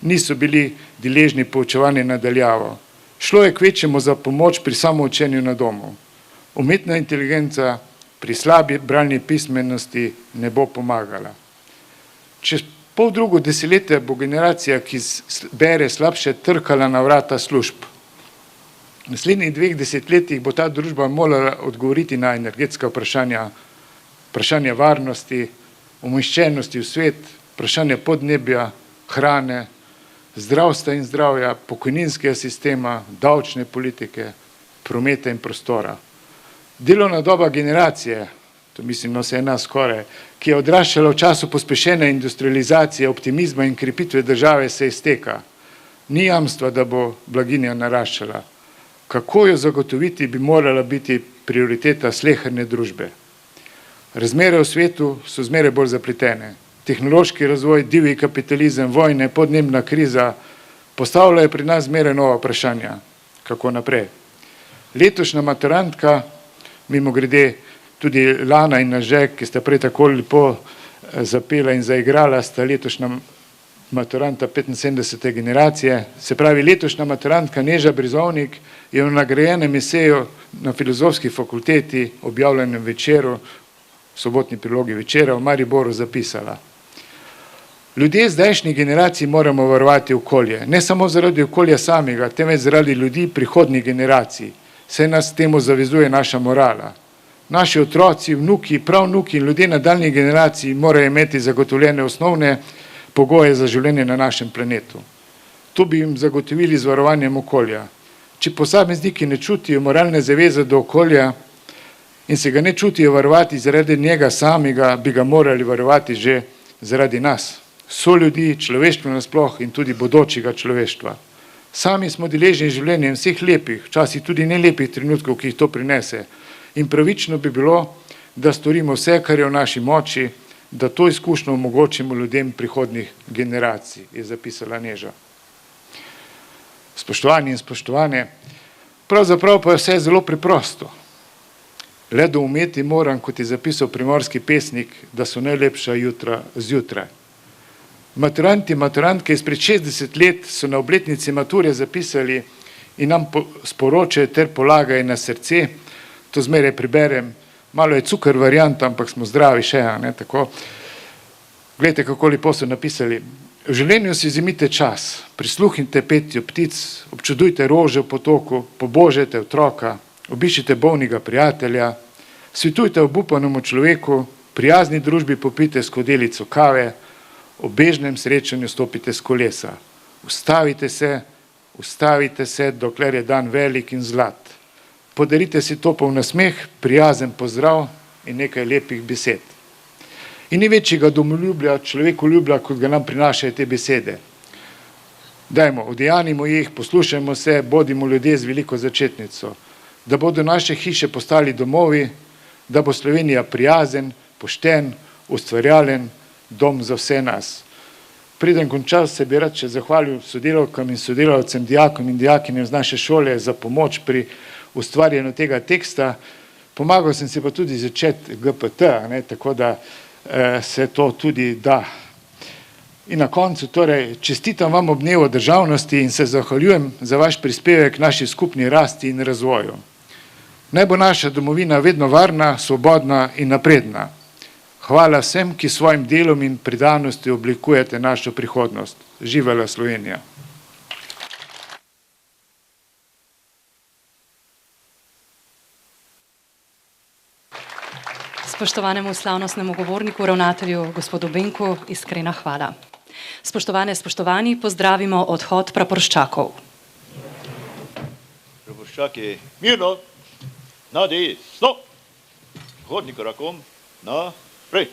niso bili deležni poučevanja nadaljavo. Šlo je kvečjemu za pomoč pri samoučenju na domu. Umetna inteligenca pri slabi bralni pismenosti ne bo pomagala. Čez poldrugo desetletje bo generacija, ki bere slabše, trkala na vrata služb. V naslednjih 2 desetletjih bo ta družba morala odgovoriti na energetska vprašanja, vprašanja varnosti, umeščenosti v svet, vprašanja podnebja, hrane, zdravstva in zdravja, pokojninskega sistema, davčne politike prometa in prostora. Delovna doba generacije, to mislim na vse nas skoraj, ki je odraščala v času pospešene industrializacije, optimizma in krepitve države, se izteka. Ni jamstva, da bo blaginja naraščala. Kako jo zagotoviti, bi morala biti prioriteta sleherne družbe. Razmere v svetu so zmeraj bolj zapletene. Tehnološki razvoj, divji kapitalizem, vojne, podnebna kriza postavljajo pred nas zmeraj nova vprašanja. Kako naprej? Letošnja maturantka, mimogrede tudi Lana in Anže, ki sta prej tako lepo zapela in zaigrala, sta letošnja maturanta 75. generacije. Se pravi, letošnja maturantka Neža Brizovnik je v nagrajenem eseju na Filozofski fakulteti, objavljenem Večeru, v sobotni prilogi Večera v Mariboru zapisala: Ljudje zdajšnjih generacij moramo varovati okolje, ne samo zaradi okolja samega, temveč zaradi ljudi prihodnjih generacij, saj nas temu zavezuje naša morala. Naši otroci, vnuki, pravnuki in ljudje nadaljnjih generacij morajo imeti zagotovljene osnovne pogoje za življenje na našem planetu. To bi jim zagotovili z varovanjem okolja. Če posamezniki ne čutijo moralne zaveze do okolja in se ga ne čutijo varovati zaradi njega samega, bi ga morali varovati že zaradi nas, soljudi, človeštva nasploh in tudi bodočega človeštva. Sami smo deležni življenja in vseh lepih, včasih tudi nelepih trenutkov, ki jih to prinese. In pravično bi bilo, da storimo vse, kar je v naši moči, da to izkušnjo omogočimo ljudem prihodnjih generacij, je zapisala Neža. Spoštovani in spoštovane, pravzaprav pa je vse zelo preprosto. Le doumeti moram, kot je zapisal primorski pesnik, da so najlepša jutra zjutraj. Maturanti, maturantke izpred 60 let so na obletnici mature zapisali in nam sporočajo ter polagajo na srce, to zmeraj preberem, malo je cukor varianta, ampak smo zdravi še, ne, tako. Glejte, kako lepo so napisali. V življenju si vzemite čas, prisluhnite petju ptic, občudujte rože v potoku, pobožajte otroka, obiščite bolnega prijatelja, svetujte obupanemu človeku, prijazni družbi popite skodelico kave, v bežnem srečanju stopite s kolesa. Ustavite se, dokler je dan velik in zlat. Podarite si topel nasmeh, prijazen pozdrav in nekaj lepih besed. In ni večjega domoljublja, človekoljublja, kot ga nam prinašajo te besede. Dajmo, udejanimo jih, poslušajmo se, bodimo ljudje z veliko začetnico, da bodo naše hiše postali domovi, da bo Slovenija prijazen, pošten, ustvarjalen dom za vse nas. Preden končal, se bi rad še zahvalil sodelavkam in sodelavcem, dijakom in dijakinjem z naše šole za pomoč pri ustvarjanju tega teksta. Pomagal sem si pa tudi začeti GPT, ne, tako da se to tudi da. In na koncu torej čestitam vam ob dnevu državnosti in se zahvaljujem za vaš prispevek naši skupni rasti in razvoju. Naj bo naša domovina vedno varna, svobodna in napredna. Hvala vsem, ki svojim delom in predanostjo oblikujete našo prihodnost. Živela Slovenija! Spoštovanemu slavnostnemu govorniku, ravnatelju gospodu Benku, iskrena hvala. Spoštovane, spoštovani, pozdravimo odhod praporščakov. Praporščaki, mirno, na desno, hodnik korakom, naprej.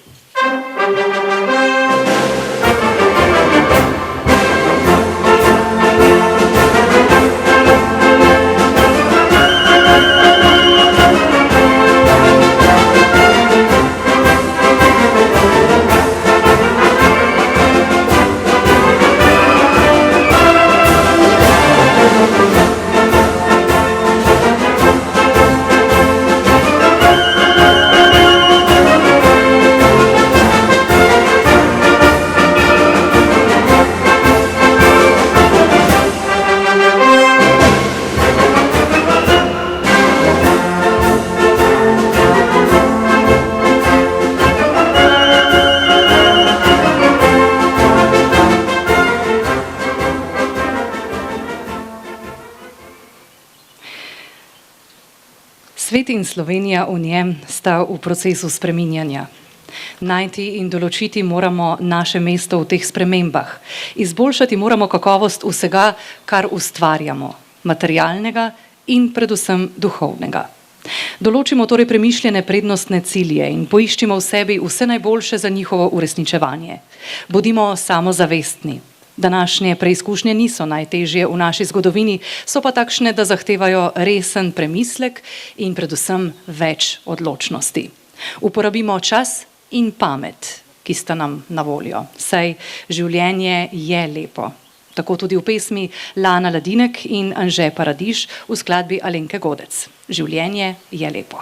Svet in Slovenija v njem sta v procesu spreminjanja. Najti in določiti moramo naše mesto v teh spremembah. Izboljšati moramo kakovost vsega, kar ustvarjamo, materialnega in predvsem duhovnega. Določimo torej premišljene prednostne cilje in poiščimo v sebi vse najboljše za njihovo uresničevanje. Bodimo samozavestni. Današnje preizkušnje niso najtežje v naši zgodovini, so pa takšne, da zahtevajo resen premislek in predvsem več odločnosti. Uporabimo čas in pamet, ki sta nam na voljo. Saj življenje je lepo. Tako tudi v pesmi Lana Ladinek in Anže Paradiž v skladbi Alenke Godec. Življenje je lepo.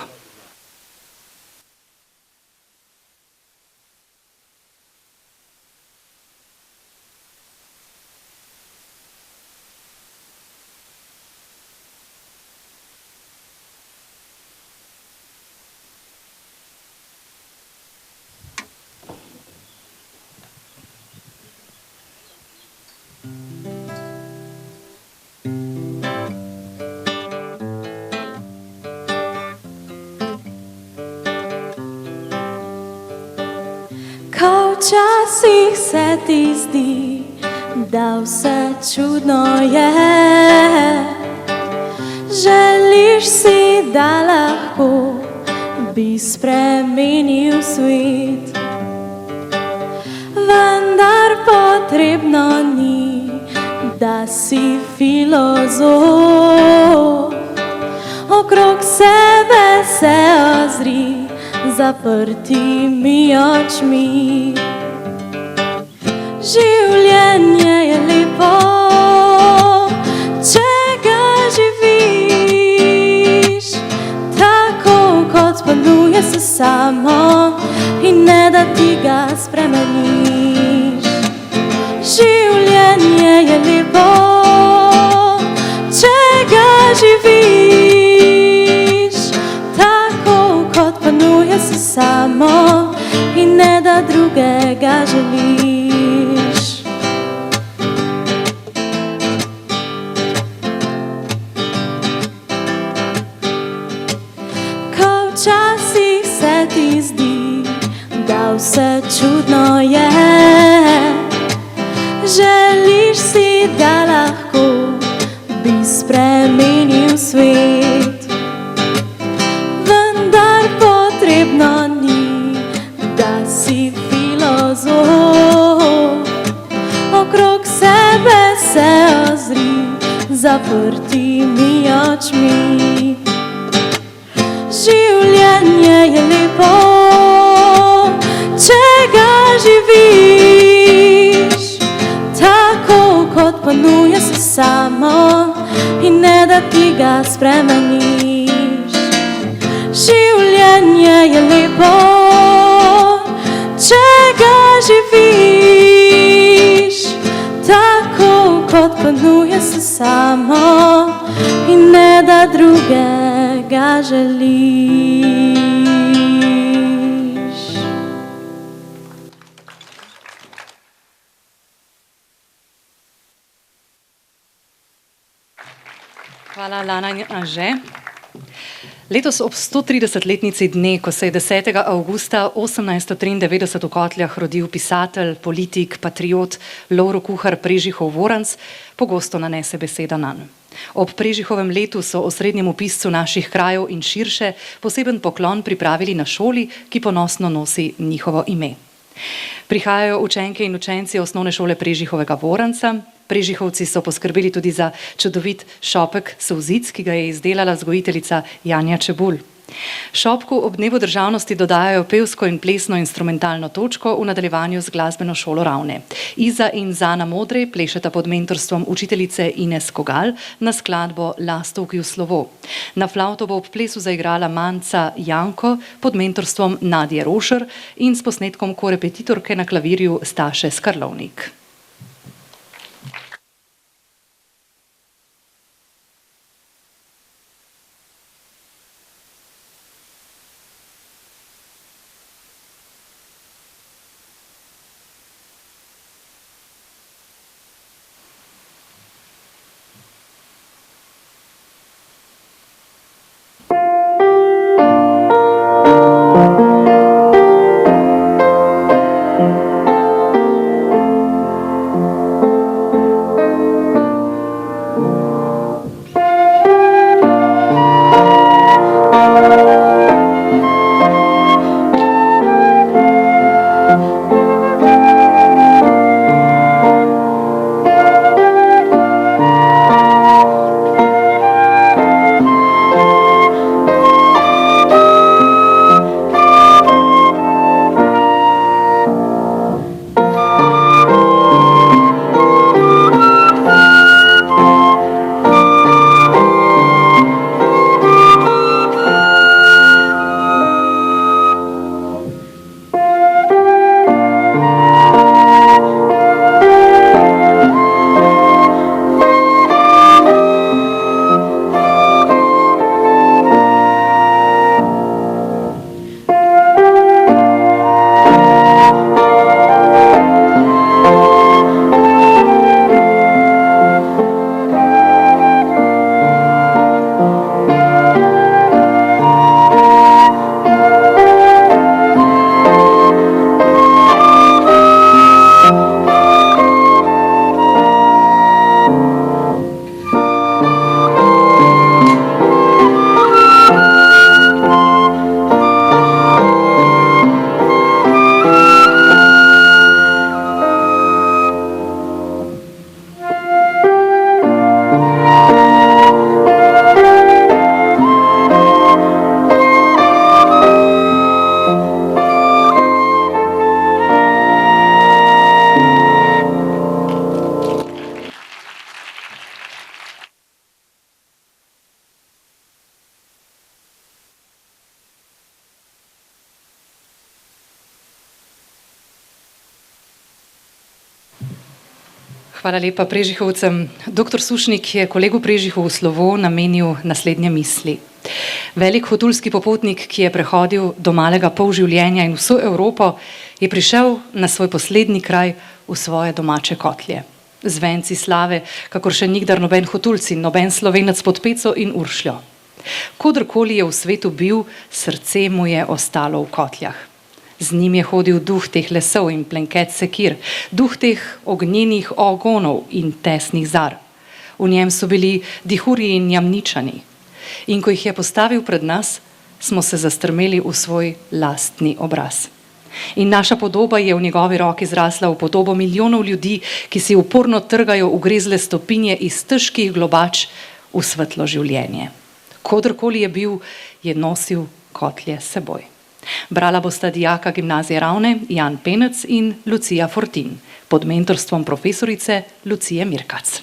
Ko včasih se ti zdi, da vse čudno je, želiš si, da lahko bi spremenil svet, vendar potrebno ni, da si filozof. Okrog sebe se ozri zaprtimi očmi. Življenje je lepo, če ga živiš tako, kot ponuja se samo in ne da ti ga spremeniš. Življenje je lepo, če ga živiš tako, kot ponuja se samo in ne da drugega želiš. Ko včasih se ti zdi, da vse čudno je, želiš si, da lahko bi spremenil svet, vendar potrebno ni, da si filozof. Okrog sebe se ozri zaprtimi očmi. Življenje je lepo, če ga živiš tako, kot ponuja se samo in ne da ti ga spremeniš. Življenje je lepo, če ga živiš tako, kot ponuja se samo in ne da drugega želiš. Hvala, Lana in Anže. Letos ob 130-letnici dne, ko se je 10. avgusta 1893 v Kotljah rodil pisatelj, politik, patriot Lovro Kuhar Prežihov Voranc, pogosto nanese beseda nanj. Ob Prežihovem letu so osrednjemu piscu naših krajev in širše poseben poklon pripravili na šoli, ki ponosno nosi njihovo ime. Prihajajo učenke in učenci osnovne šole Prežihovega Voranca. Prežihovci so poskrbeli tudi za čudovit šopek solzic, ki ga je izdelala vzgojiteljica Janja Čebulj. Šopku ob dnevu državnosti dodajajo pevsko in plesno instrumentalno točko v nadaljevanju z glasbeno šolo Ravne. Iza in Zana Modrej plešeta pod mentorstvom učiteljice Ines Kogal na skladbo Lastovki v slovo. Na flavto bo ob plesu zaigrala Manca Janko pod mentorstvom Nadje Rošer in s posnetkom korepetitorke na klavirju Staše Skarlovnik. Hvala lepa Prežihovcem. Dr. Sušnik je kolegu Prežihovu slovo namenil naslednje misli. Velik hotulski popotnik, ki je prehodil do malega pol življenja in vso Evropo, je prišel na svoj poslednji kraj v svoje domače kotlje. Zvenci slave, kakor še nikdar noben hotulc in noben Slovenec pod Peco in Uršljo. Kodrkoli je v svetu bil, srce mu je ostalo v kotljah. Z njim je hodil duh teh lesov in plenket sekir, duh teh ognjenih ogonov in tesnih zar. V njem so bili dihurji in jamničani. In ko jih je postavil pred nas, smo se zastrmeli v svoj lastni obraz. In naša podoba je v njegovi roki zrasla v podobo milijonov ljudi, ki si uporno trgajo ugrezle stopinje iz težkih globač v svetlo življenje. Kodrkoli je bil, je nosil kotlje s seboj. Brala bosta dijaka gimnazije Ravne Jan Penec in Lucija Fortin pod mentorstvom profesorice Lucije Mirkac.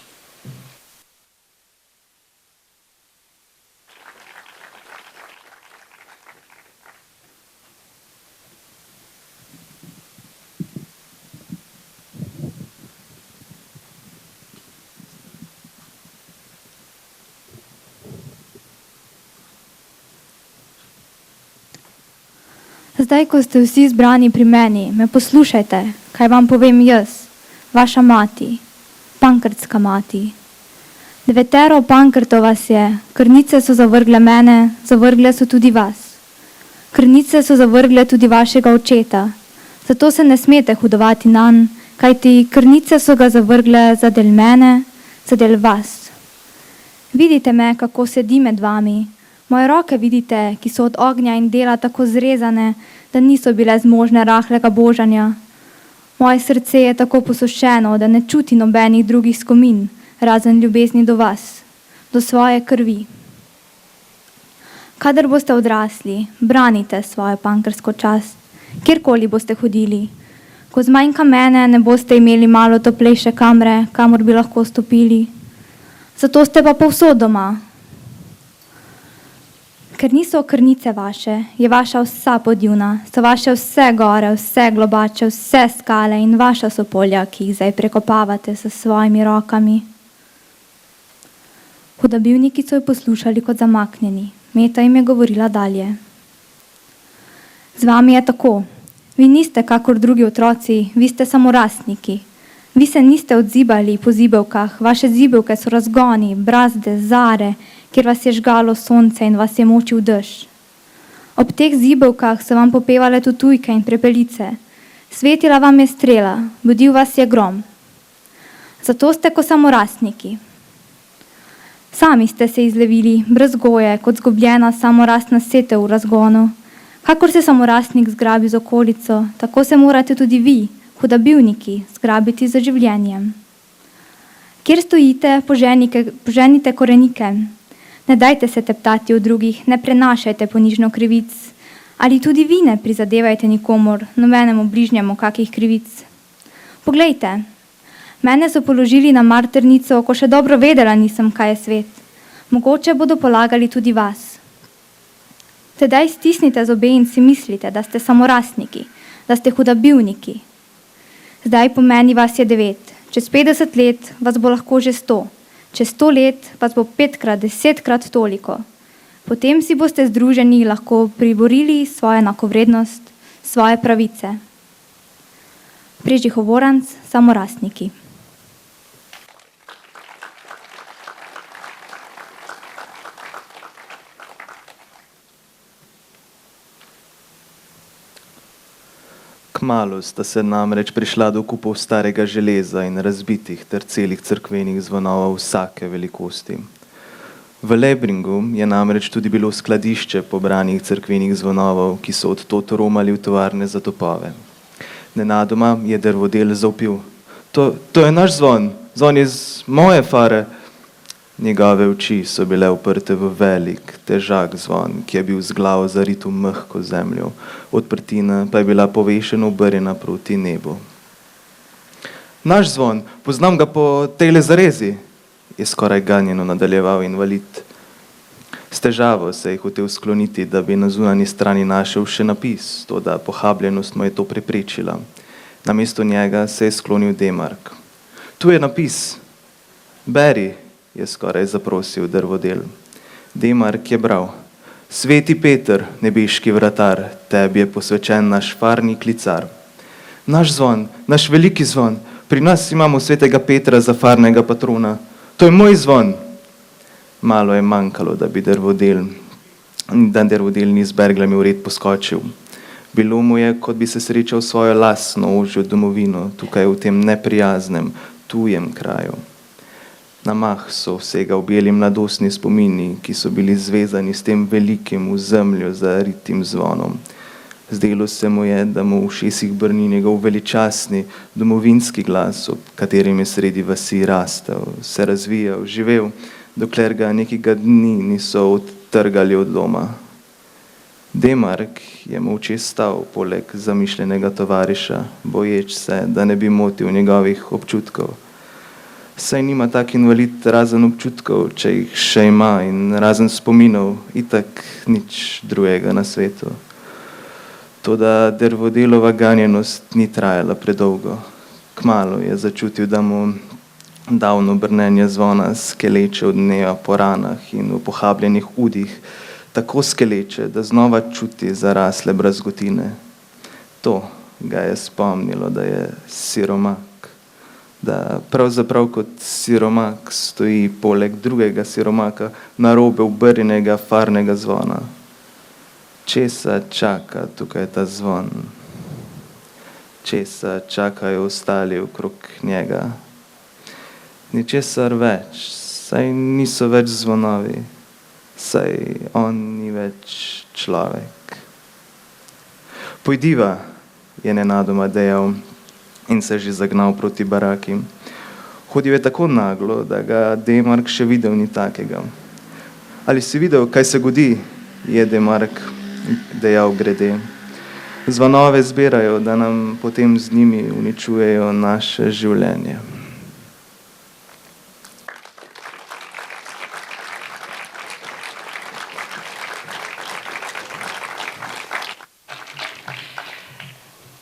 Zdaj, ko ste vsi zbrani pri meni, me poslušajte, kaj vam povem jaz, vaša mati, pankrtska mati. 9 pankrtov vas je, krnice so zavrgle mene, zavrgle so tudi vas. Krnice so zavrgle tudi vašega očeta, zato se ne smete hudovati nanj, kajti krnice so ga zavrgle za del mene, za del vas. Vidite me, kako sedi med vami. Moje roke vidite, ki so od ognja in dela tako zrezane, da niso bile zmožne rahlega božanja. Moje srce je tako posušeno, da ne čuti nobenih drugih skomin, razen ljubezni do vas, do svoje krvi. Kadar boste odrasli, branite svojo pankrsko čast, kjerkoli boste hodili. Ko zmanjka mene, ne boste imeli malo toplejše kamre, kamor bi lahko stopili. Zato ste pa povsod doma. Ker niso krnice vaše, je vaša vsa podivna, so vaše vse gore, vse globače, vse skale in vaša so polja, ki jih zdaj prekopavate s svojimi rokami. Hudobivniki so jo poslušali kot zamaknjeni. Meta jim je govorila dalje. Z vami je tako. Vi niste kakor drugi otroci, vi ste samorastniki. Vi se niste odzibali po zibelkah, vaše zibelke so razgoni, brazde, zare, kjer vas je žgalo sonce in vas je močil dež. Ob teh zibelkah so vam popevale tutujke in prepelice. Svetila vam je strela, budil vas je grom. Zato ste kot samorastniki. Sami ste se izlevili, brez goje, kot zgubljena samorastna setev v razgonu. Kakor se samorastnik zgrabi z okolico, tako se morate tudi vi, hudobivniki, zgrabiti za življenjem. Kjer stojite, poženite korenike. Ne dajte se teptati od drugih, ne prenašajte ponižno krivic. Ali tudi vi ne prizadevajte nikomor, nobenemu bližnjemu kakih krivic. Poglejte, mene so položili na marternico, ko še dobro vedela nisem, kaj je svet. Mogoče bodo polagali tudi vas. Tedaj stisnite zobe in si mislite, da ste samorastniki, da ste hudobivniki. Zdaj po meni vas je 9, čez 50 let vas bo lahko že 100. Čez 100 let vas bo 5-krat, 10-krat toliko. Potem si boste združeni lahko priborili svojo enakovrednost, svoje pravice. Prežihovoranc, samorastniki. Kmalu sta se namreč prišla do kupov starega železa in razbitih ter celih cerkvenih zvonov vsake velikosti. V Lebringu je namreč tudi bilo skladišče pobranih cerkvenih zvonov, ki so odtot romali v tovarne za topove. Nenadoma je drvodel zavpil: To je naš zvon, zvon iz moje fare. Njegove oči so bile uprte v velik, težak zvon, ki je bil z glavo zarit v mehko zemljo, odprtina pa je bila povešena obrnjena proti nebu. Naš zvon, poznam ga po tejle zarezi, je skoraj ganjeno nadaljeval invalid. S težavo se je hotel skloniti, da bi na zunanji strani našel še napis, toda pohabljenost mu je to preprečila. Namesto njega se je sklonil Demark. Tu je napis. Beri, je skoraj zaprosil drvodel. Demark je bral. Sveti Peter, nebeški vratar, tebi je posvečen naš farni klicar. Naš zvon, naš veliki zvon, pri nas imamo svetega Petra za farnega patrona. To je moj zvon. Malo je manjkalo, da drvodel ni z berglami v red poskočil. Bilo mu je, kot bi se srečal svojo lastno ožjo domovino, tukaj v tem neprijaznem, tujem kraju. Na mah so vsega objeli mladostni spomini, ki so bili zvezani s tem velikim v zemljo zaritim zvonom. Zdelo se mu je, da mu v ušesih brni njegov veličastni domovinski glas, ob katerim je sredi vasi rastel, se razvijal, živel, dokler ga nekega dni niso odtrgali od doma. Demark je molče stal poleg zamišljenega tovariša, boječ se, da ne bi motil njegovih občutkov. Saj nima tak invalid razen občutkov, če jih še ima, in razen spominov, itak nič drugega na svetu. Toda drvodelova ganjenost ni trajala predolgo. Kmalu je začutil, da mu davno brnenje zvona skeleče od dneva po ranah in v pohabljenih udih, tako skeleče, da znova čuti zarasle brazgotine. To ga je spomnilo, da je siromak, da pravzaprav kot siromak stoji poleg drugega siromaka na robe obrnjenega farnega zvona. Česa čaka tukaj ta zvon? Česa čakajo ostali okrog njega? Ničesar več, saj niso več zvonovi, saj on ni več človek. Pojdiva, je nenadoma dejal in se že zagnal proti baraki. Hodil je tako naglo, da ga Demark še videl ni takega. Ali si videl, kaj se godi, je Demark dejal grede. Zvonove zbirajo, da nam potem z njimi uničujejo naše življenje.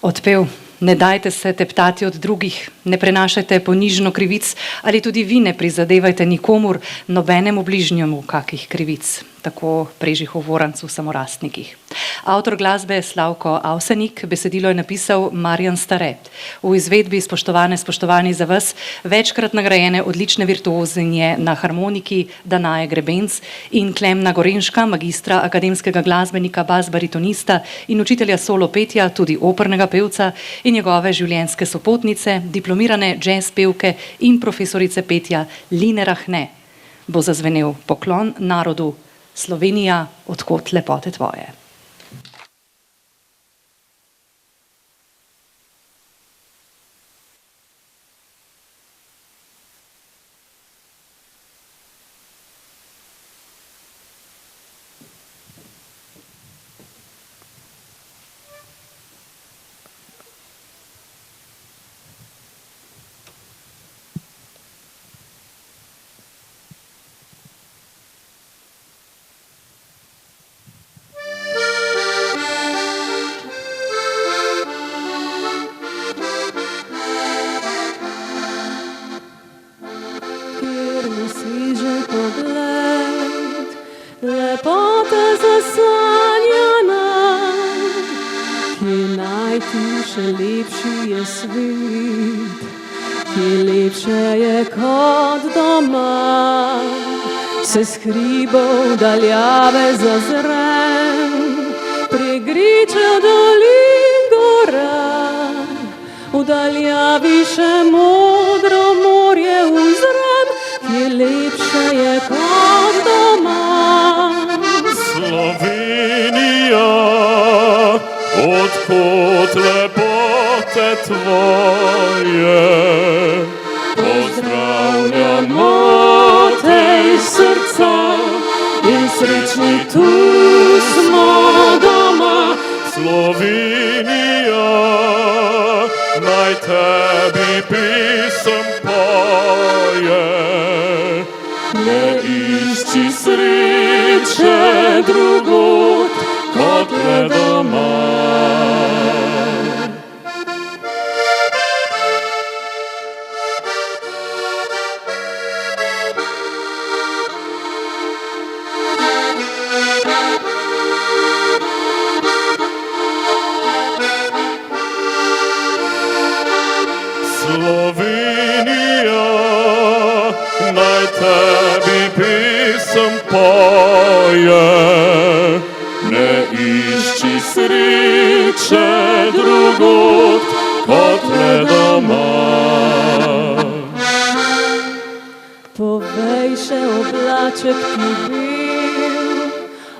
Odpev. Ne dajte se teptati od drugih, ne prenašajte ponižno krivic, ali tudi vi ne prizadevajte nikomur, nobenemu bližnjemu kakih krivic. Tako Prežihov Voranc v Samorastnikih. Avtor glasbe Slavko Avsenik, besedilo je napisal Marjan Stare. V izvedbi spoštovani za vas, večkrat nagrajene odlične virtuozinje na harmoniki Danaje Grebenc in Klemna Gorenška, magistra akademskega glasbenika, bas-baritonista in učitelja solo petja, tudi opernega pevca, in njegove življenjske sopotnice, diplomirane jazz pevke in profesorice petja Line Rahne. Bo zazvenel poklon narodu. Slovenija, od kod lepote tvoje. Še lepši je svet, ki lepše je kot doma. Se s hribov daljave zazrem, pregriče dolin gora, v daljavi še modro morje uzrem, ki lepše je kot doma. Slovenija, odkot lepote tvoje, pozdravljamo te iz srca in srečni tu smo doma. Slovenija, naj tebi pesem poje, ne išči sreče drugod, kot le doma. sreče drugod kot le doma. Povej še oblaček ti bil,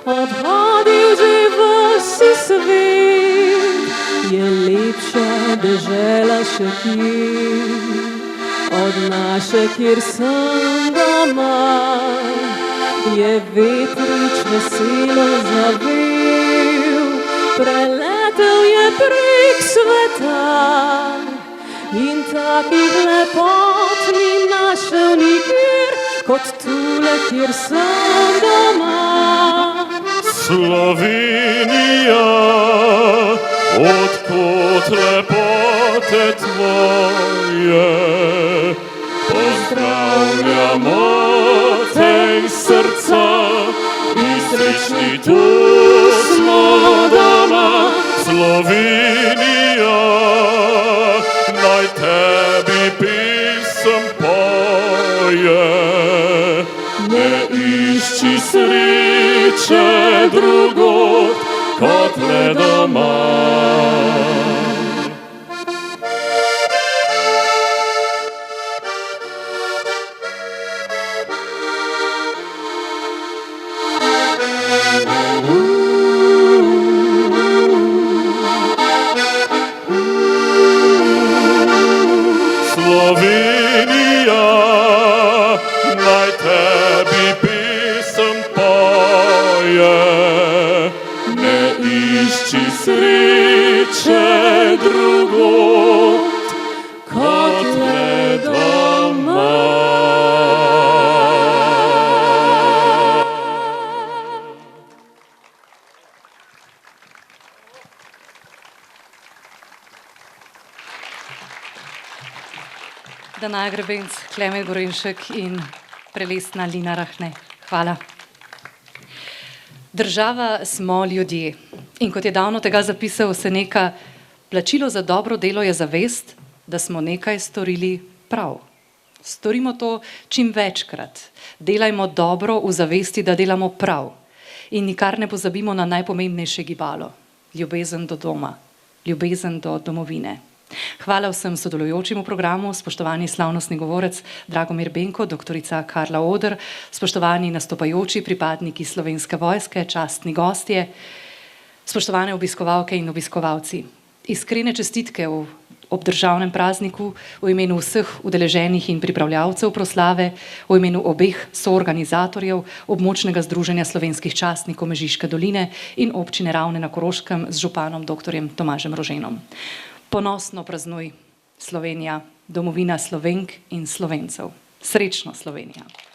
odhodil že v vsi svet, je lepša dežela še kje, od naše, kjer sem doma, je vetrič veselo zavel, preletel je prek sveta in takih lepot ni našel nikjer, kot tule, kjer sem doma. Slovenija, odkot lepote tvoje, pozdravljamo te iz srca in srečni tu smo doma. Slovenija, naj tebi pesem poje, ne išči sreče drugod kot le doma. Slovenija, naj tebi pesem poje, ne išči sreče drugod kot le doma. Danaj Grebenc, Klemen Gorenšek in prelestna Lina Rahne. Hvala. Država smo ljudje in kot je davno tega zapisal Seneca, plačilo za dobro delo je zavest, da smo nekaj storili prav. Storimo to čim večkrat. Delajmo dobro v zavesti, da delamo prav. In nikar ne pozabimo na najpomembnejše gibalo. Ljubezen do doma, ljubezen do domovine. Hvala vsem sodelujočim v programu, spoštovani slavnostni govorec Dragomir Benko, doktorica Karla Oder, spoštovani nastopajoči pripadniki Slovenske vojske, častni gostje, spoštovane obiskovalke in obiskovalci. Iskrene čestitke ob državnem prazniku v imenu vseh udeleženih in pripravljavcev proslave, v imenu obeh soorganizatorjev Območnega združenja slovenskih častnikov Mežiške doline in občine Ravne na Koroškem z županom dr. Tomažem Roženom. Ponosno praznuj Slovenija, domovina Slovenk in Slovencev. Srečno Slovenija!